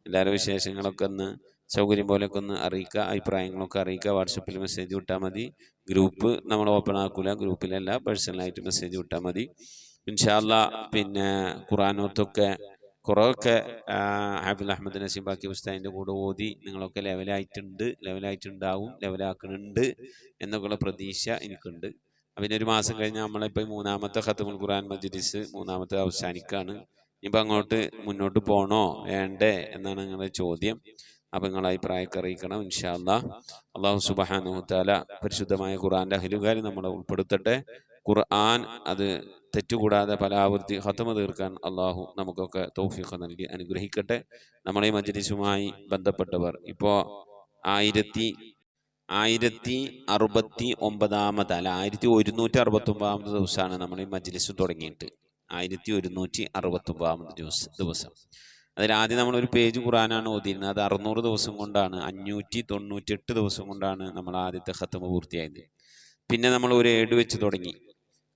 എല്ലാവരുടെ വിശേഷങ്ങളൊക്കെ ഒന്ന് സൗകര്യം പോലെയൊക്കെ ഒന്ന് അറിയിക്കുക, അഭിപ്രായങ്ങളൊക്കെ അറിയിക്കുക. വാട്സപ്പിൽ മെസ്സേജ് വിട്ടാൽ മതി. ഗ്രൂപ്പ് നമ്മൾ ഓപ്പൺ ആക്കില്ല, ഗ്രൂപ്പിലല്ല, പേഴ്സണലായിട്ട് മെസ്സേജ് വിട്ടാൽ മതി. ഇൻഷാ അല്ലാഹ്. പിന്നെ ഖുർആനോത്തൊക്കെ കുറേയൊക്കെ ഹാഫിൽ അഹമ്മദ് നസീം ബാക്കി ഉസ്താദിൻ്റെ കൂടെ ഓതി നിങ്ങളൊക്കെ ലെവലായിട്ടുണ്ടാവും, ലെവലാക്കുന്നുണ്ട് എന്നൊക്കെയുള്ള പ്രതീക്ഷ എനിക്കുണ്ട്. പിന്നെ ഒരു മാസം കഴിഞ്ഞാൽ നമ്മളിപ്പോൾ 3ാമത്തെ ഖത്മുൽ ഖുർആൻ മജ്ലിസ് 3ാമത്തെ അവസാനിക്കുകയാണ്. ഇനിയിപ്പോൾ അങ്ങോട്ട് മുന്നോട്ട് പോകണോ വേണ്ടേ എന്നാണ് നിങ്ങളുടെ ചോദ്യം. അപ്പം നിങ്ങൾ അഭിപ്രായമൊക്കെ അറിയിക്കണം ഇൻഷാ അല്ലാഹ്. അല്ലാഹു സുബ്ഹാനഹു വ തആല പരിശുദ്ധമായ ഖുർആൻ്റെ അഹ്ലുകാർ നമ്മളെ ഉൾപ്പെടുത്തട്ടെ. ഖുർആൻ അത് തെറ്റുകൂടാതെ പലാവൃത്തി ഖത്മ തീർക്കാൻ അള്ളാഹു നമുക്കൊക്കെ തൗഫീഖ് നൽകി അനുഗ്രഹിക്കട്ടെ. നമ്മളെ ഈ മജ്ലിസുമായി ബന്ധപ്പെട്ടവർ ഇപ്പോൾ 1169 അല്ല 1169 ദിവസമാണ് നമ്മൾ ഈ മജ്ലിസ് തുടങ്ങിയിട്ട്. 1169 ദിവസം. അതിലാദ്യം നമ്മളൊരു പേജ് ഖുർആനാണ് ഓതിയിരുന്നത്. അത് 600 ദിവസം കൊണ്ടാണ്, 598 ദിവസം കൊണ്ടാണ് നമ്മൾ ആദ്യത്തെ ഖത്മ പൂർത്തിയായത്. പിന്നെ നമ്മൾ ഒരു ഏട് വെച്ച് തുടങ്ങി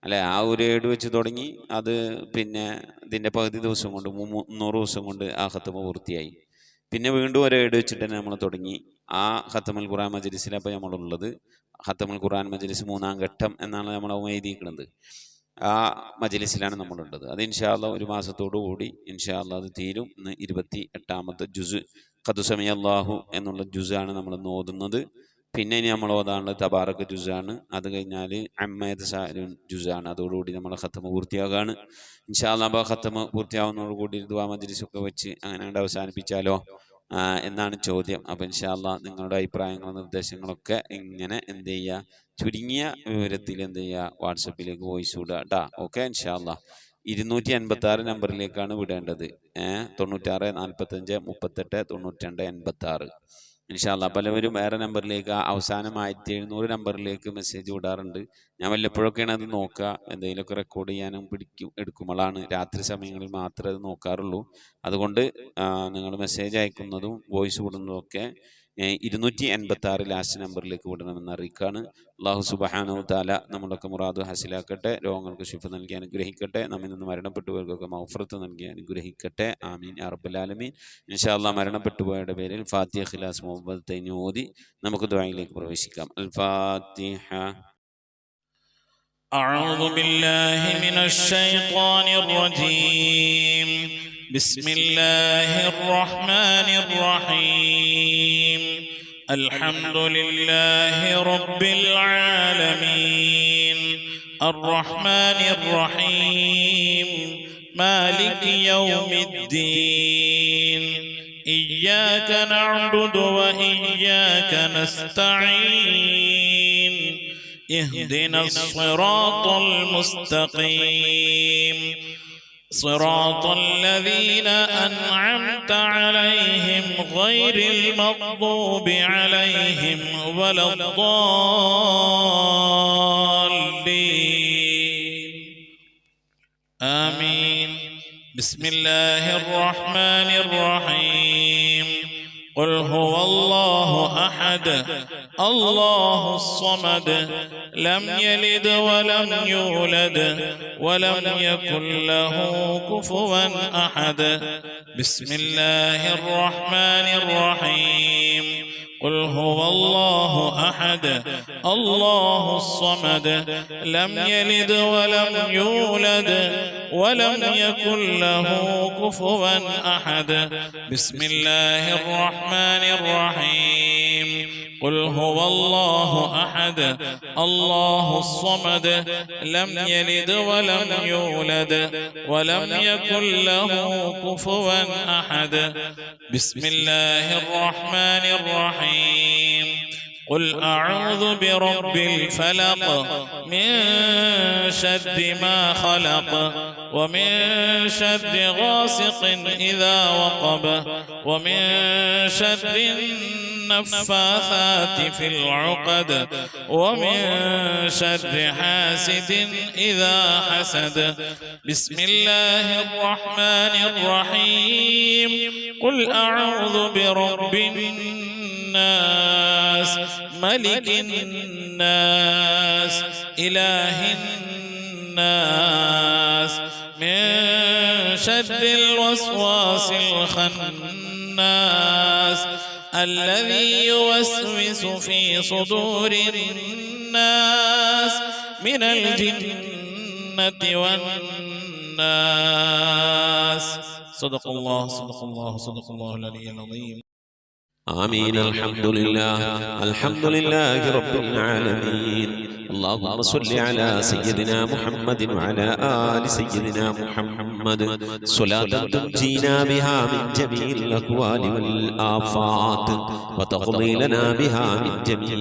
അല്ലെ, ആ ഒരു ഏട് വെച്ച് തുടങ്ങി. അത് പിന്നെ ഇതിൻ്റെ പകുതി ദിവസം കൊണ്ട് 300 ദിവസം കൊണ്ട് ആ ഖത്മ പൂർത്തിയായി. പിന്നെ വീണ്ടും ഒരു ഏട് വെച്ചിട്ട് തന്നെ നമ്മൾ തുടങ്ങി. ആ ഖത്മുൽ ഖുർആൻ മജ്ലിസിലപ്പോൾ നമ്മളുള്ളത്. ഖത്മുൽ ഖുർആൻ മജ്ലിസ് 3ാം ഘട്ടം എന്നാണ് നമ്മൾ എഴുതിയിരിക്കുന്നത്. ആ മജ്ലിസിലാണ് നമ്മളുള്ളത്. അത് ഇൻഷാ അല്ലാഹ് ഒരു മാസത്തോടു കൂടി ഇൻഷാ അല്ലാഹ് അത് തീരും. ഇന്ന് 28ാമത്തെ ജുസ് ഖദ് സമയല്ലാഹു എന്നുള്ള ജുസാണ് നമ്മളിന്ന് ഓതുന്നത്. പിന്നെ ഇനി നമ്മൾ ഓതാനുള്ളത് തബാറക്ക് ജുസാണ്. അത് കഴിഞ്ഞാൽ അമ്മയത് സാലുൻ ജുസാണ്. അതോടുകൂടി നമ്മൾ ഖത്മ പൂർത്തിയാകാണ് ഇൻഷാ അല്ലാഹ്. അപ്പോൾ ഖത്മ പൂർത്തിയാവുന്നതോടുകൂടി ദുആ മജ്ലിസൊക്കെ വെച്ച് അങ്ങനെ അവസാനിപ്പിച്ചാലോ എന്നാണ് ചോദ്യം. അപ്പോൾ ഇൻഷാ അല്ലാഹ് നിങ്ങളുടെ അഭിപ്രായങ്ങളും നിർദ്ദേശങ്ങളൊക്കെ ഇങ്ങനെ എന്ത് ചെയ്യുക, ചുരുങ്ങിയ വിവരത്തിൽ എന്ത് ചെയ്യുക, വാട്സപ്പിലേക്ക് വോയിസ് വിടുക കേട്ടോ. ഓക്കെ, ഇൻഷാ അല്ലാഹ്. 286 നമ്പറിലേക്കാണ് വിടേണ്ടത്. 96 45 38 92 86 ഇൻഷാ അല്ലാഹ്. പലവരും വേറെ നമ്പറിലേക്ക്, അവസാനം 1700 നമ്പറിലേക്ക് മെസ്സേജ് വിടാറുണ്ട്. ഞാൻ വല്ലപ്പോഴൊക്കെയാണ് അത് നോക്കുക. എന്തെങ്കിലുമൊക്കെ റെക്കോർഡ് ചെയ്യാനും എടുക്കുമ്പോഴാണ്, രാത്രി സമയങ്ങളിൽ മാത്രമേ അത് നോക്കാറുള്ളൂ. അതുകൊണ്ട് നിങ്ങൾ മെസ്സേജ് അയക്കുന്നതും വോയിസ് വിടുന്നതും ഒക്കെ 286 ലാസ്റ്റ് നമ്പറിലേക്ക് വിടണമെന്ന് അറിയിക്കുകയാണ്. അല്ലാഹു സുബ്ഹാനഹു തആല നമ്മുടെയൊക്കെ മുറാദ് ഹാസിലാക്കട്ടെ, രോഗങ്ങൾക്ക് ശിഫ നൽകി അനുഗ്രഹിക്കട്ടെ, നമ്മിൽ നിന്ന് മരണപ്പെട്ടുപോയവർക്കൊക്കെ മഗ്ഫിറത്ത് നൽകി അനുഗ്രഹിക്കട്ടെ. ആമീൻ യാ റബ്ബൽ ആലമീൻ. ഇൻഷാ അല്ലാഹ് മരണപ്പെട്ടുപോയവരുടെ പേരിൽ ഫാത്തിഹ, ഖിലാസ്, മുഅവ്വദത്തൈൻ ഓതി നമുക്ക് ദുആയിലേക്ക് പ്രവേശിക്കാം. അൽ ഫാത്തിഹ. أعوذ بالله من الشيطان الرجيم. بسم الله الرحمن الرحيم. الحمد لله رب العالمين الرحمن الرحيم مالك يوم الدين إياك نعبد وإياك نستعين اهدنا الصراط المستقيم صراط الذين أنعمت عليهم غير المغضوب عليهم ولا الضالين آمين. بسم الله الرحمن الرحيم. قل هو الله أحد الله الصمد لم يلد ولم يولد ولم يكن له كفوا أحد. بسم الله الرحمن الرحيم. قل هو الله أحد الله الصمد لم يلد ولم يولد ولم يكن له كفوا أحد. بسم الله الرحمن الرحيم. قل هو الله أحد الله الصمد لم يلد ولم يولد ولم يكن له كفوا أحد. بسم الله الرحمن الرحيم. قل أعوذ برب الفلق من شر ما خلق ومن شر غاسق إذا وقب ومن شر النفاثات في العقد ومن شر حاسد إذا حسد. بسم الله الرحمن الرحيم. قل أعوذ برب الناس ملك الناس إله الناس من شر الوسواس الخناس الذي يوسوس في صدور الناس من الجنة والناس. صدق الله صدق الله صدق الله العلي العظيم. آمين. الحمد لله رب العالمين. اللهم صل على سيدنا محمد وعلى آل سيدنا محمد صلاة تنجينا بها من جميع الأكوال والآفات وتقضي لنا بها من جميع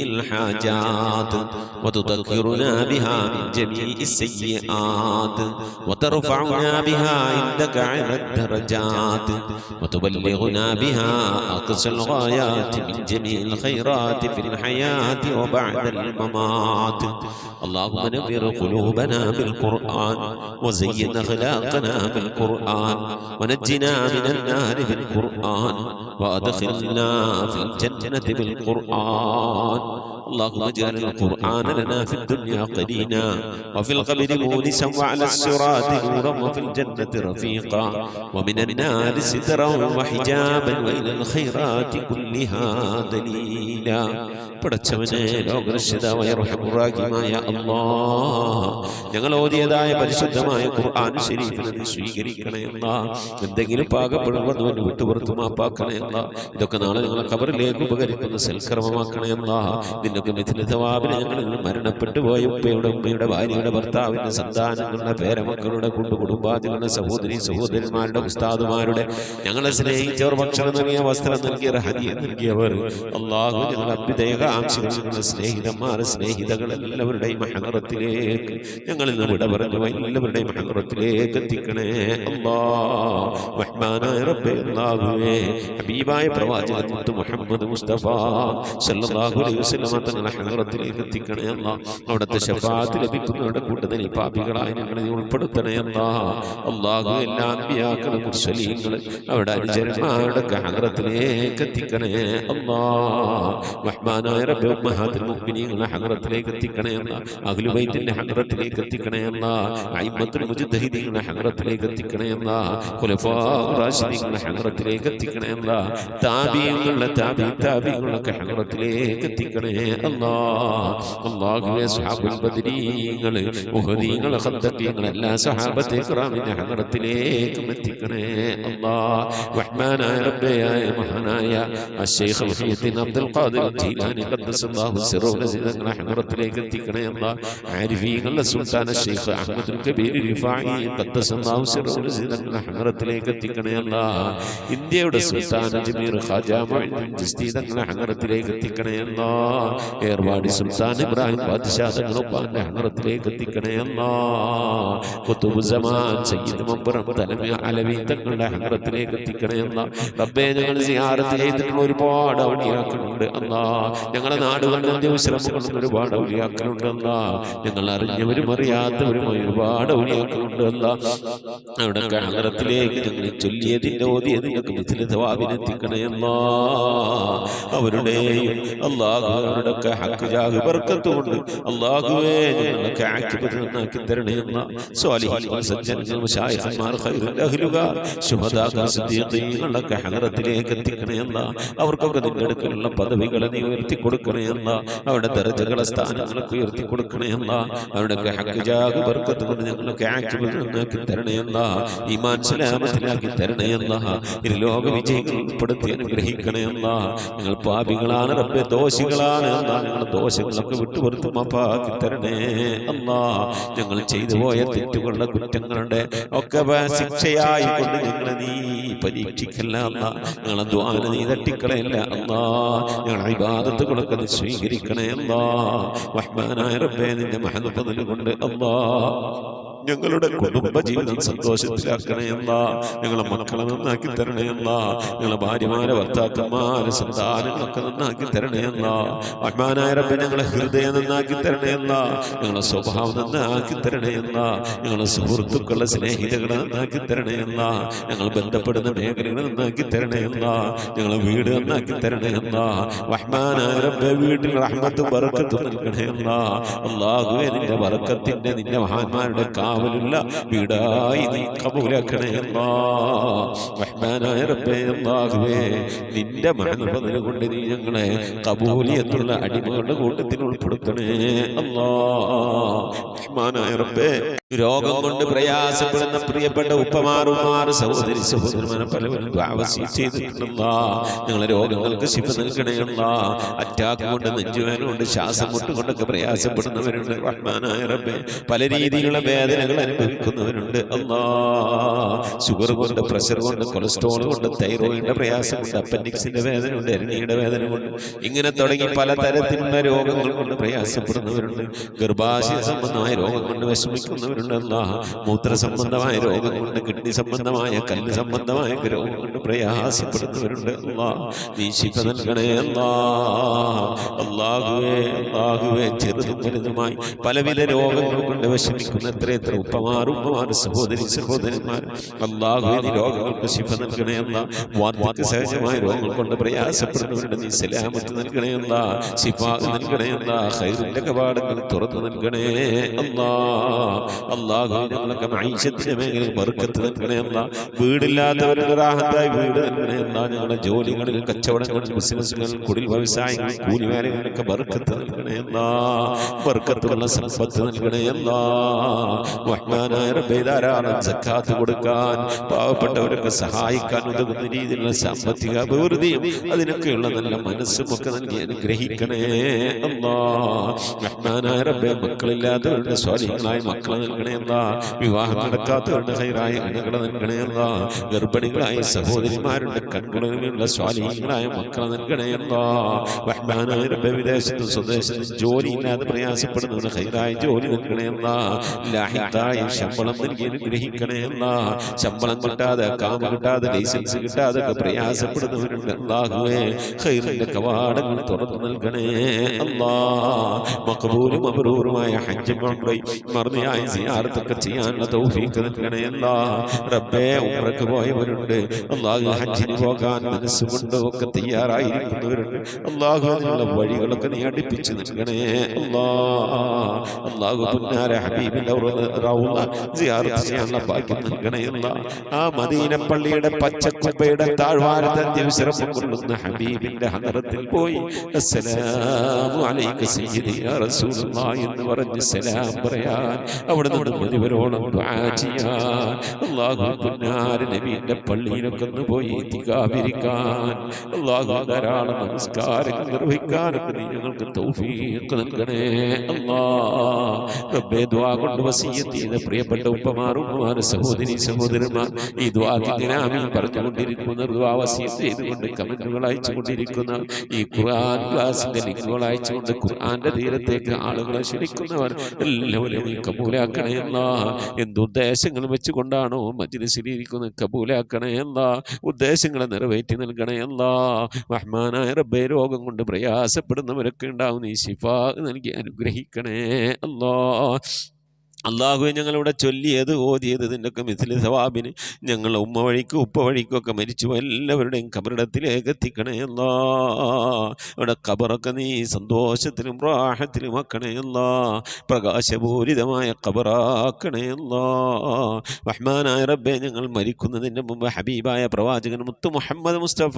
الحاجات وتذكرنا بها من جميع السيئات وترفعنا بها عندك على الدرجات وتبلغنا بها أقصى الغايات من جميع الخيرات في الحياة وبعد الممات. اللهم نبر قلوبنا بالقرآن وزين أخلاقنا بالقرآن ونجنا من النار بالقرآن وأدخلنا في الجنة بالقرآن. اللهم اجعل القرآن لنا في الدنيا قرينا وفي القبر مونسا وعلى الصراط نورا وفي الجنة رفيقا ومن النار سترا وحجابا وإلى الخيرات كلها دليلا. പടച്ചവനെ ലോകരക്ഷിതാവായ റഹ്മാനായ അല്ലാഹ്, ഞങ്ങൾ ഓതിയതായ പരിശുദ്ധമായ ഖുർആൻ ശരീഫിനെ നീ സ്വീകരിക്കണേ അല്ലാഹ്. എന്തെങ്കിലും പാകപ്പെടുമ്പോൾ വിട്ടുപുറത്തു മാപ്പാക്കണേ അല്ലാഹ്. ഇതൊക്കെ നാളെ ഞങ്ങളെ ഖബറിലേക്ക് ഉപകരിക്കുന്ന സൽക്കർമ്മമാക്കണേ അല്ലാഹ്. ഇതിനൊക്കെ മിഥില തവാബിനെ ഞങ്ങളിൽ മരണപ്പെട്ടു പോയ ഉപ്പയുടെ ഉമ്മയുടെ ഭാര്യയുടെ ഭർത്താവിന്റെ സന്താനങ്ങളുടെ പേരമക്കളുടെ കുടുംബാദികളുടെ സഹോദരി സഹോദരന്മാരുടെ ഉസ്താദുമാരുടെ ഞങ്ങളെ സ്നേഹിച്ചവർ ഭക്ഷണം നൽകിയ വസ്ത്രം നൽകിയവർ ഹദിയ നൽകിയവർ അല്ലാഹു ഞങ്ങൾ അഭ്യുദയ ആകാംക്ഷകൾ ഞങ്ങളുടെ സ്നേഹിതന്മാർ സ്നേഹിതകൾ എല്ലാവരുടെയും ഹദറത്തിലേക്ക് ഞങ്ങളിൽ നിന്ന് വിട പറഞ്ഞു എല്ലാവരുടെയും ഹദറത്തിലേക്ക് എത്തിക്കണേ അല്ലാഹ് റഹ്മാനായ റബ്ബേ അല്ലാഹുവേ ഹബീബായ പ്രവാചകൻ മുഹമ്മദ് മുസ്തഫ സല്ലല്ലാഹു അലൈഹി വസല്ലം തങ്ങളുടെ ഹദറത്തിലേക്ക് എത്തിക്കണേ അല്ലാഹ് അവിടുത്തെ ശഫാഅത്ത് ലഭിക്കുന്നവരുടെ കൂട്ടത്തിൽ ഈ പാപികളായ ഞങ്ങളെ ഉൾപ്പെടുത്തണേ അല്ലാഹു എല്ലാ അമ്പിയാക്കളും മുർസലീങ്ങളും അവരുടെ അനുചരന്മാരുടെ ഹദറത്തിലേക്ക് എത്തിക്കണേ അല്ലാഹ് റഹ്മാനായ റബ്ബേ ഉമ്മഹാത്തുൽ മുഅ്മിനീങ്ങളുടെ ഹദറത്തിലേക്ക് എത്തിക്കണേ അല്ലാഹ് അഹ്ലു ബൈത്തിന്റെ ഹദറത്തിലേക്ക് എത്തിക്കണേ അല്ലാഹ് അയിമ്മത്തുൽ മുജ്തഹിദീങ്ങളുടെ ഹദറത്തിലേക്ക് എത്തിക്കണേ അല്ലാഹ് ഖുലഫാഉർ റാഷിദീങ്ങളുടെ ഹദറത്തിലേക്ക് എത്തിക്കണേ അല്ലാഹ് താബിഈങ്ങളുടെ താബിഈങ്ങളുടെ ഹദറത്തിലേക്ക് എത്തിക്കണേ അല്ലാഹുവേ സ്വഹാബുൽ ബദരീങ്ങൾ ഉഹദീങ്ങൾ ഖദ്ദീങ്ങൾ എല്ലാ സ്വഹാബത്തെ കിറാമിന്റെ ഹദറത്തിലേക്ക് എത്തിക്കണേ അല്ലാഹ് റഹ്മാനായ റബ്ബേ മഹാനായ അശ്ശൈഖ് മുഹയ്യിദ്ദീൻ അബ്ദുൽ ഖാദിർ ജീലാനി ഖദ്ദസല്ലാഹു സിറഹു തങ്ങളുടെ ഹദറത്തിലേക്ക് എത്തിക്കണേ അല്ലാഹ് ആരിഫീങ്ങളുടെ സുൽത്താൻ അശ്ശൈഖ് അഹ്മദുൽ കബീർ റിഫായി ഖദ്ദസല്ലാഹു സിറഹു തങ്ങളുടെ ഹദറത്തിലേക്ക് എത്തിക്കണേ അല്ലാഹ് ഇന്ത്യയുടെ സുൽത്താൻ അജ്മീർ ഖാജ മുഈനുദ്ദീൻ ചിശ്തി തങ്ങളുടെ ഹദറത്തിലേക്ക് എത്തിക്കണേ അല്ലാഹ് ഏർവാടി സുൽത്താൻ ഇബ്രാഹിം ബാദ്ശാ തങ്ങളുടെ ഹദറത്തിലേക്ക് എത്തിക്കണേ അല്ലാഹ് ഖുതുബ് സമാൻ സയ്യിദ് മംബറം തലമി അലവി തങ്ങളുടെ ഹദറത്തിലേക്ക് എത്തിക്കണേ അല്ലാഹ് റബ്ബേ ഞങ്ങൾ സിയാറത്ത് ചെയ്തിട്ടുള്ള ഒരുപാട് ഔലിയാക്കളുണ്ട് അല്ലാഹ് ഞങ്ങളുടെ നാടുകളിൽ അന്ത്യവിശ്രമം കൊള്ളുന്ന ഒരുപാട് ഔലിയാക്കളുണ്ട് അല്ലാഹ് ഞങ്ങൾ അറിഞ്ഞവരും അറിയാത്തവരുമായി ഒരുപാട് ഔലിയാക്കളുണ്ട് അല്ലാഹ് അവിടെ ഹദറത്തിലേക്ക് ഞങ്ങൾ ചൊല്ലിയതിന്റെ ഓതിയതിനൊക്കെ മിഥില തവാബിനെത്തിക്കണേ അല്ലാഹ് അവരുടെയും അല്ലാഹു അവരുടെയൊക്കെ ഹഖ് ജാഹ് ബർക്കത്ത് കൊണ്ട് അല്ലാഹുവേ ഞങ്ങളൊക്കെ ആക്കിബത്ത് നന്നാക്കി തരണേ അല്ലാഹ് സ്വാലിഹീൻ സജ്ജനങ്ങൾ മശായിഖന്മാർ ഖൈറുൽ അഹ്ലുകാർ ശുഹദാ സിദ്ദീഖീങ്ങളൊക്കെ ഹദറത്തിലേക്ക് എത്തിക്കണേ അല്ലാഹ് അവർക്കൊക്കെ നിന്റെ അടുക്കലുള്ള പദവികളെ നീ ഉയർത്തി കൊടുക്കണേ അല്ലാഹ് അവരുടെ ദർജകളെ സ്ഥാനങ്ങളൊക്കെ ഉയർത്തി കൊടുക്കണേ അല്ലാഹ് അവരുടെയൊക്കെ ഹഖ് ജാഹ് ബർക്കത്ത് കൊണ്ട് ഞങ്ങളൊക്കെ ആക്കിബത്ത് നന്നാക്കി തരണേ അല്ലാഹ് ഈമാൻ സലാമത്തിലാക്കി തരണേ അല്ലാഹ് ഇരുലോക വിജയികൾ ഉൾപ്പെടുത്തി അനുഗ്രഹിക്കണേ അല്ലാഹ് ഞങ്ങൾ പാപികളാണ് റബ്ബേ ദോഷികളാണ് അല്ലാഹ് ഞങ്ങളുടെ ദോഷങ്ങളൊക്കെ വിട്ടുപുറത്ത് മാപ്പാക്കി തരണേ അല്ലാഹ് ഞങ്ങൾ ചെയ്തു പോയ തെറ്റുകളുടെ കുറ്റങ്ങളുടെ ഒക്കെ ശിക്ഷയായി കൊണ്ട് ഞങ്ങളെ നീ പരീക്ഷിക്കല്ല അല്ലാഹ് ഞങ്ങളെ ദുആന നീ തട്ടിക്കളയല്ല അല്ലാഹ് ഞങ്ങളുടെ ഇബാദത്തുകളൊക്കെ നീ സ്വീകരിക്കണേ അല്ലാഹ് റഹ്മാനായ റബ്ബേ നിന്റെ മഹദ് ഫദ്ൽ കൊണ്ട് അല്ലാഹ് ഞങ്ങളുടെ കുടുംബ ജീവിതം സന്തോഷത്തിലാക്കണേ അല്ലാഹ് ഞങ്ങളെ മക്കളെ നന്നാക്കി തരണേ അല്ലാഹ് ഞങ്ങളെ ഭാര്യമാരെ ഭർത്താക്കന്മാരെ സന്താനങ്ങളൊക്കെ നന്നാക്കി തരണേ അല്ലാഹ് റഹ്മാനായ റബ്ബേ ഞങ്ങളെ ഹൃദയം നന്നാക്കി തരണേ അല്ലാഹ് ഞങ്ങളെ സ്വഭാവം നന്നാക്കി തരണേ അല്ലാഹ് ഞങ്ങളെ സുഹൃത്തുക്കളെ സ്നേഹിതകളെ നന്നാക്കി തരണേ അല്ലാഹ് ഞങ്ങൾ ബന്ധപ്പെടുന്ന മേഖലകളെ നന്നാക്കി തരണേ അല്ലാഹ് ഞങ്ങളെ വീട് നന്നാക്കി തരണേ അല്ലാഹ് റഹ്മാനായ റബ്ബേ വീട്ടിൽ റഹ്മത്തും ബറക്കത്തും നൽകണേ അല്ലാഹ് അല്ലാഹുവേ നിന്റെ ബറക്കത്തിന്റെ നിന്റെ മഹാന്മാരുടെ കാവലുള്ള വീടായി നീ കബൂലാക്കണേ അല്ലാഹ് റഹ്മാനായ റബ്ബേ അല്ലാഹുവേ നിന്റെ മഹദ് ഫദ്ൽ കൊണ്ട് നീ ഞങ്ങളെ ഖബൂലിയത്തുള്ള അടിമകളുടെ കൂട്ടത്തിൽ ഉൾപ്പെടുത്തണേ അല്ലാഹ് റഹ്മാനായ റബ്ബേ രോഗം കൊണ്ട് പ്രയാസപ്പെടുന്ന പ്രിയപ്പെട്ട ഉപ്പമാറുമാർ സഹോദരി സഹോദരന്മാരെ പലവരും ചെയ്തിട്ടുള്ള ഞങ്ങളെ രോഗങ്ങൾക്ക് ശിഫ നൽകണേ അല്ലാഹ് അറ്റാക്ക് കൊണ്ട് നെഞ്ചുവേദന കൊണ്ട് ശ്വാസം മുട്ട് കൊണ്ടൊക്കെ പ്രയാസപ്പെടുന്നവരുണ്ട് റഹ്മാനായ റബ്ബേ പല രീതിയിലുള്ള വേദനകൾ അനുഭവിക്കുന്നവരുണ്ട് അല്ലാഹ് ഷുഗർ കൊണ്ട് പ്രഷർ കൊണ്ട് കൊളസ്ട്രോൾ കൊണ്ട് തൈറോയിഡിന്റെ പ്രയാസം കൊണ്ട് അപ്പൻഡിക്സിന്റെ വേദന കൊണ്ട് എരണിയുടെ വേദന കൊണ്ട് ഇങ്ങനെ തുടങ്ങി പലതരത്തിലുള്ള രോഗങ്ങൾ കൊണ്ട് പ്രയാസപ്പെടുന്നവരുണ്ട് ഗർഭാശയ സംബന്ധമായ രോഗം കൊണ്ട് വിഷമിക്കുന്നവരുണ്ട് അല്ലാഹ് മൂത്ര സംബന്ധമായ രോഗം കൊണ്ട് കിഡ്നി സംബന്ധമായ കല്ല് സംബന്ധമായ രോഗം കൊണ്ട് പ്രയാസപ്പെടുന്നവരുണ്ട് അല്ലാഹ് നീ ശിഫ നൽകണേ അല്ലാഹ് അല്ലാഹുവേ ചെറുതും വലുതുമായി പലവിധ രോഗങ്ങൾ കൊണ്ട് വിഷമിക്കുന്ന എത്ര ഉപ്പമാർ സഹോദരി സഹോദരന്മാർ അല്ലാഹുവേ നീ രോഗങ്ങൾക്ക് ശിഫ നൽകണേ അല്ലാഹ് വാർദ്ധക്യ സഹജമായ രോഗങ്ങൾ കൊണ്ട് പ്രയാസപ്പെടുന്നവരുടെ നീ സലാമത്ത് നൽകണേ അല്ലാഹ് ശിഫാ നൽകണേ അല്ലാഹ് ഖൈറിന്റെ കവാടങ്ങൾ തുറന്നു നൽകണേ അല്ലാഹ് അല്ലാഹുവേ ഞങ്ങളൊക്കെ മഈശത്തിന്റെ മേഖലയിൽ ബർക്കത്ത് നൽകണേ അല്ലാഹ് വീടില്ലാത്തവരുടെ റാഹത്തായി വീട് നൽകണേ അല്ലാഹ് ഞങ്ങളുടെ ജോലികളിൽ കച്ചവടങ്ങളിൽ ബിസിനസ്സുകളിൽ കുടിൽ വ്യവസായങ്ങളിൽ കൂലിവേലകളിലൊക്കെ ബർക്കത്ത് നൽകണേ അല്ലാഹ് ബർക്കത്തുള്ള സമ്പത്ത് നൽകണേ അല്ലാഹ് റഹ്മാനായ റബ്ബേ ധാരാളം സക്കാത്ത് കൊടുക്കാൻ പാവപ്പെട്ടവർക്ക് സഹായം സഹായിക്കാൻ ഉതകുന്ന രീതിയിലുള്ള സാമ്പത്തിക അഭിവൃദ്ധിയും അതിനൊക്കെയുള്ള നല്ല മനസ്സും ഒക്കെ നൽകി അനുഗ്രഹിക്കണേ അല്ലാ. റഹ്മാനായ റബ്ബേ, മക്കളില്ലാത്തവരുടെ സ്വാലിഹീങ്ങളായ മക്കളെ നൽകണേ അല്ലാ. വിവാഹം നടക്കാത്തവരുടെ ഹൈറായ ഇണകളെ നൽകണേ അല്ലാ. ഗർഭിണികളായ സഹോദരിമാരുടെ കൺകുളിർമയുള്ള സ്വാലിഹീങ്ങളായ മക്കളെ നൽകണേ അല്ലാ. റഹ്മാനായ റബ്ബേ, വിദേശത്തും സ്വദേശത്തും ജോലിയില്ലാതെ പ്രയാസപ്പെടുന്നവരുടെ ഹൈറായ ജോലി നൽകണേ അല്ലാ. ലാഹിത്തായ ശമ്പളം നൽകി അനുഗ്രഹിക്കണേ അല്ലാ. ശമ്പളം കിട്ടാതെ, കാമ കിട്ടാതെ, ലൈസൻസ് കിട്ടാതെ ഒക്കെ പ്രയാസപ്പെടുന്നവരുണ്ട്. അല്ലാഹുവേ, ഖൈറിന്റെ കവാടങ്ങൾ തുറന്നു നൽകണേ അല്ലാ. മഖബൂലും മബ്റൂറുമായ ഹജ്ജും ഉംറയും മർദിയായ സിയാറത്തൊക്കെ ചെയ്യാനുള്ള തൗഫീഖ് നൽകണേ അല്ലാ. റബ്ബേ, ഉംറക്ക് പോയവരുണ്ട്. അല്ലാഹു ഹജ്ജിന് പോകാൻ മനസ്സുകൊണ്ട് ഒക്കെ തയ്യാറായിരിക്കുന്നവരുണ്ട്. അല്ലാഹു അതിനുള്ള വഴികളൊക്കെ നീ അടുപ്പിച്ച് നൽകണേ അല്ലാ. അല്ലാഹു പുന്നാര ഹബീബിന്റെ റൗള സിയാറത്ത് ചെയ്യാനുള്ള ഭാഗ്യം നൽകണേ അല്ലാ. ആ മദീന പള്ളിയുടെ പച്ചക്കുബയുടെ താഴ്വാരത്തെ ദിവസം കൊള്ളുന്ന ഹബീബിന്റെ ഹദറത്തിൽ പോയി അസ്സലാമു അലൈക സയ്യിദി യാ റസൂലുള്ളാഹി എന്ന് പറഞ്ഞ് സലാം പറയാൻ, അവിടെ നിന്ന് മുഴുവനോളം ദുആ ചെയ്യാൻ, അല്ലാഹു പുന്നാര നബിയുടെ പള്ളിയിലൊക്കെ ഒന്ന് പോയി ഇത്തികാഫിരിക്കാൻ, അല്ലാഹു ധാരാളം നമസ്കാരങ്ങൾ നിർവഹിക്കാനൊക്കെ നീ ഞങ്ങൾക്ക് തൗഫീഖ് നൽകണേ അല്ലാ. റബ്ബേ, ദുആ കൊണ്ട് വസിയ്യത്ത് ചെയ്ത പ്രിയപ്പെട്ട ഉപ്പമാർ, സഹോദരി സഹോദരന്മാർ, ഈ ദുആക്ക് ഇങ്ങനെ ആമീൻ പറഞ്ഞുകൊണ്ടിരിക്കുന്ന, ദുആ വസിയ്യത്ത് ചെയ്തുകൊണ്ട് കമന്റുകൾ അയച്ചുകൊണ്ടിരിക്കുന്ന, ഈ ഖുർആൻ ക്ലാസിന്റെ ലിങ്കുകൾ അയച്ചുകൊണ്ട് ഖുർആന്റെ തീരത്തേക്ക് ആളുകളെ ക്ഷണിക്കുന്നവർ എല്ലാവരും നീ കബൂലാക്കണേ അല്ലാ. എന്തുദ്ദേശങ്ങൾ വെച്ചുകൊണ്ടാണോ മജ്ലിസിലിരിക്കുന്നത് കബൂലാക്കണേ അല്ലാ. ഉദ്ദേശങ്ങളെ നിറവേറ്റി നൽകണേ അല്ലാ. റഹ്മാനായ റബ്ബേ, രോഗം കൊണ്ട് പ്രയാസപ്പെടുന്നവരൊക്കെ ഉണ്ടാവും, നീ ശിഫാ നൽകി അനുഗ്രഹിക്കണേ അല്ലാ. അള്ളാഹുവെ, ഞങ്ങളിവിടെ ചൊല്ലിയത് ഓതിയത് ഇതിൻ്റെയൊക്കെ മിഥിലി സവാബിന് ഞങ്ങളെ ഉമ്മ വഴിക്കും ഉപ്പ വഴിക്കും ഒക്കെ മരിച്ചു എല്ലാവരുടെയും കബറിടത്തിലേക്ക് എത്തിക്കണേ അല്ലാ. അവിടെ കബറൊക്കെ നീ സന്തോഷത്തിലും റാഹത്തിലും ആക്കണേ അല്ലാ. പ്രകാശപൂരിതമായ കബറാക്കണേ അല്ലാ. റഹ്മാനായ റബ്ബേ, ഞങ്ങൾ മരിക്കുന്നതിൻ്റെ മുമ്പ് ഹബീബായ പ്രവാചകൻ മുത്തു മുഹമ്മദ് മുസ്തഫ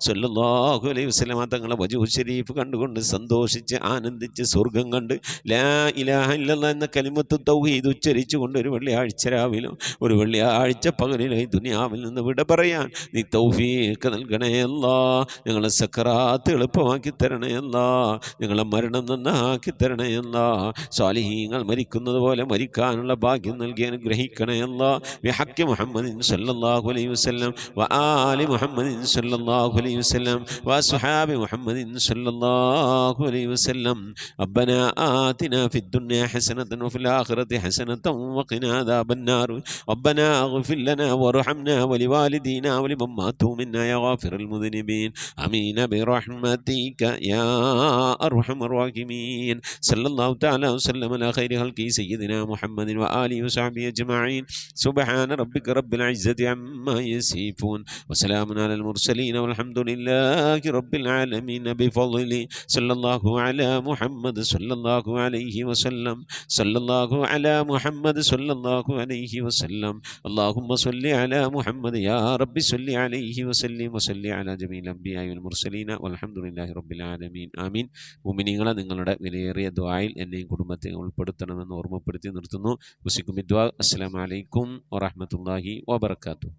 സ്വല്ലല്ലാഹു അലൈഹി വസല്ലമ തങ്ങളെ വജൂ ഷരീഫ് കണ്ടുകൊണ്ട് സന്തോഷിച്ച് ആനന്ദിച്ച് സ്വർഗം കണ്ട് ലാ ഇലാഹ ഇല്ലല്ലാഹ് എന്ന കലിമത്ത് തൗഹീദ് ഉച്ചരിച്ചുകൊണ്ട് ഒരു വെള്ളിയാഴ്ച രാവിലും ഒരു വെള്ളിയാഴ്ച പകലിലും ഈ ദുനിയാവിൽ നിന്ന് വിട പറയാൻ നീ തൗഫീഖ് നൽകണേ അല്ലാ. ഞങ്ങളെ സക്കറാത്ത് എളുപ്പമാക്കി തരണേ അല്ലാ. ഞങ്ങളെ മരണം നന്നാക്കി തരണേ അല്ലാ. സ്വാലിഹീങ്ങൾ മരിക്കുന്നത് പോലെ മരിക്കാനുള്ള ഭാഗ്യം നൽകി അനുഗ്രഹിക്കണേ അല്ലാ. ബിഹഖി മുഹമ്മദിൻ സല്ലല്ലാഹു അലൈഹി വസല്ലം വആലി മുഹമ്മദിൻ സല്ലല്ലാഹു അലൈഹി വസല്ലം വഅസ്ഹാബി മുഹമ്മദിൻ സല്ലല്ലാഹു അലൈഹി വസല്ലം. റബ്ബനാ ആതിനാ ഫിദ്ദുനിയ ഹസനതൻ വഫിൽ ആഖിറതി حسنة وقنا عذاب النار ربنا اغفر لنا وارحمنا ولوالدينا ولمن ماتوا منا يا غافر المذنبين آمين برحمتك يا أرحم الراحمين صلى الله تعالى وسلم على خير خلقه سيدنا محمد وآله وصحبه أجمعين سبحان ربك رب العزة عما يصفون وسلام على المرسلين والحمد لله رب العالمين بفضله صلى الله على محمد صلى الله عليه وسلم صلى الله على محمد صلى الله عليه وسلم اللهم صل على محمد يا رب صل عليه وسلم وصل على جميع الأنبياء والمرسلين والحمد لله رب العالمين آمين. മുഅ്മിനീങ്ങളെ, നിങ്ങളുടെ വിലയേറിയ ദുആയിൽ എന്നെയും കുടുംബത്തെ ഉൾപ്പെടുത്തണമെന്ന് ഓർമ്മപ്പെടുത്തി നിർത്തുന്നു. ഉസിക്കും ദുആ. അസ്സലാമു അലൈക്കും വറഹ്മത്തുള്ളാഹി വബറകാതുഹു.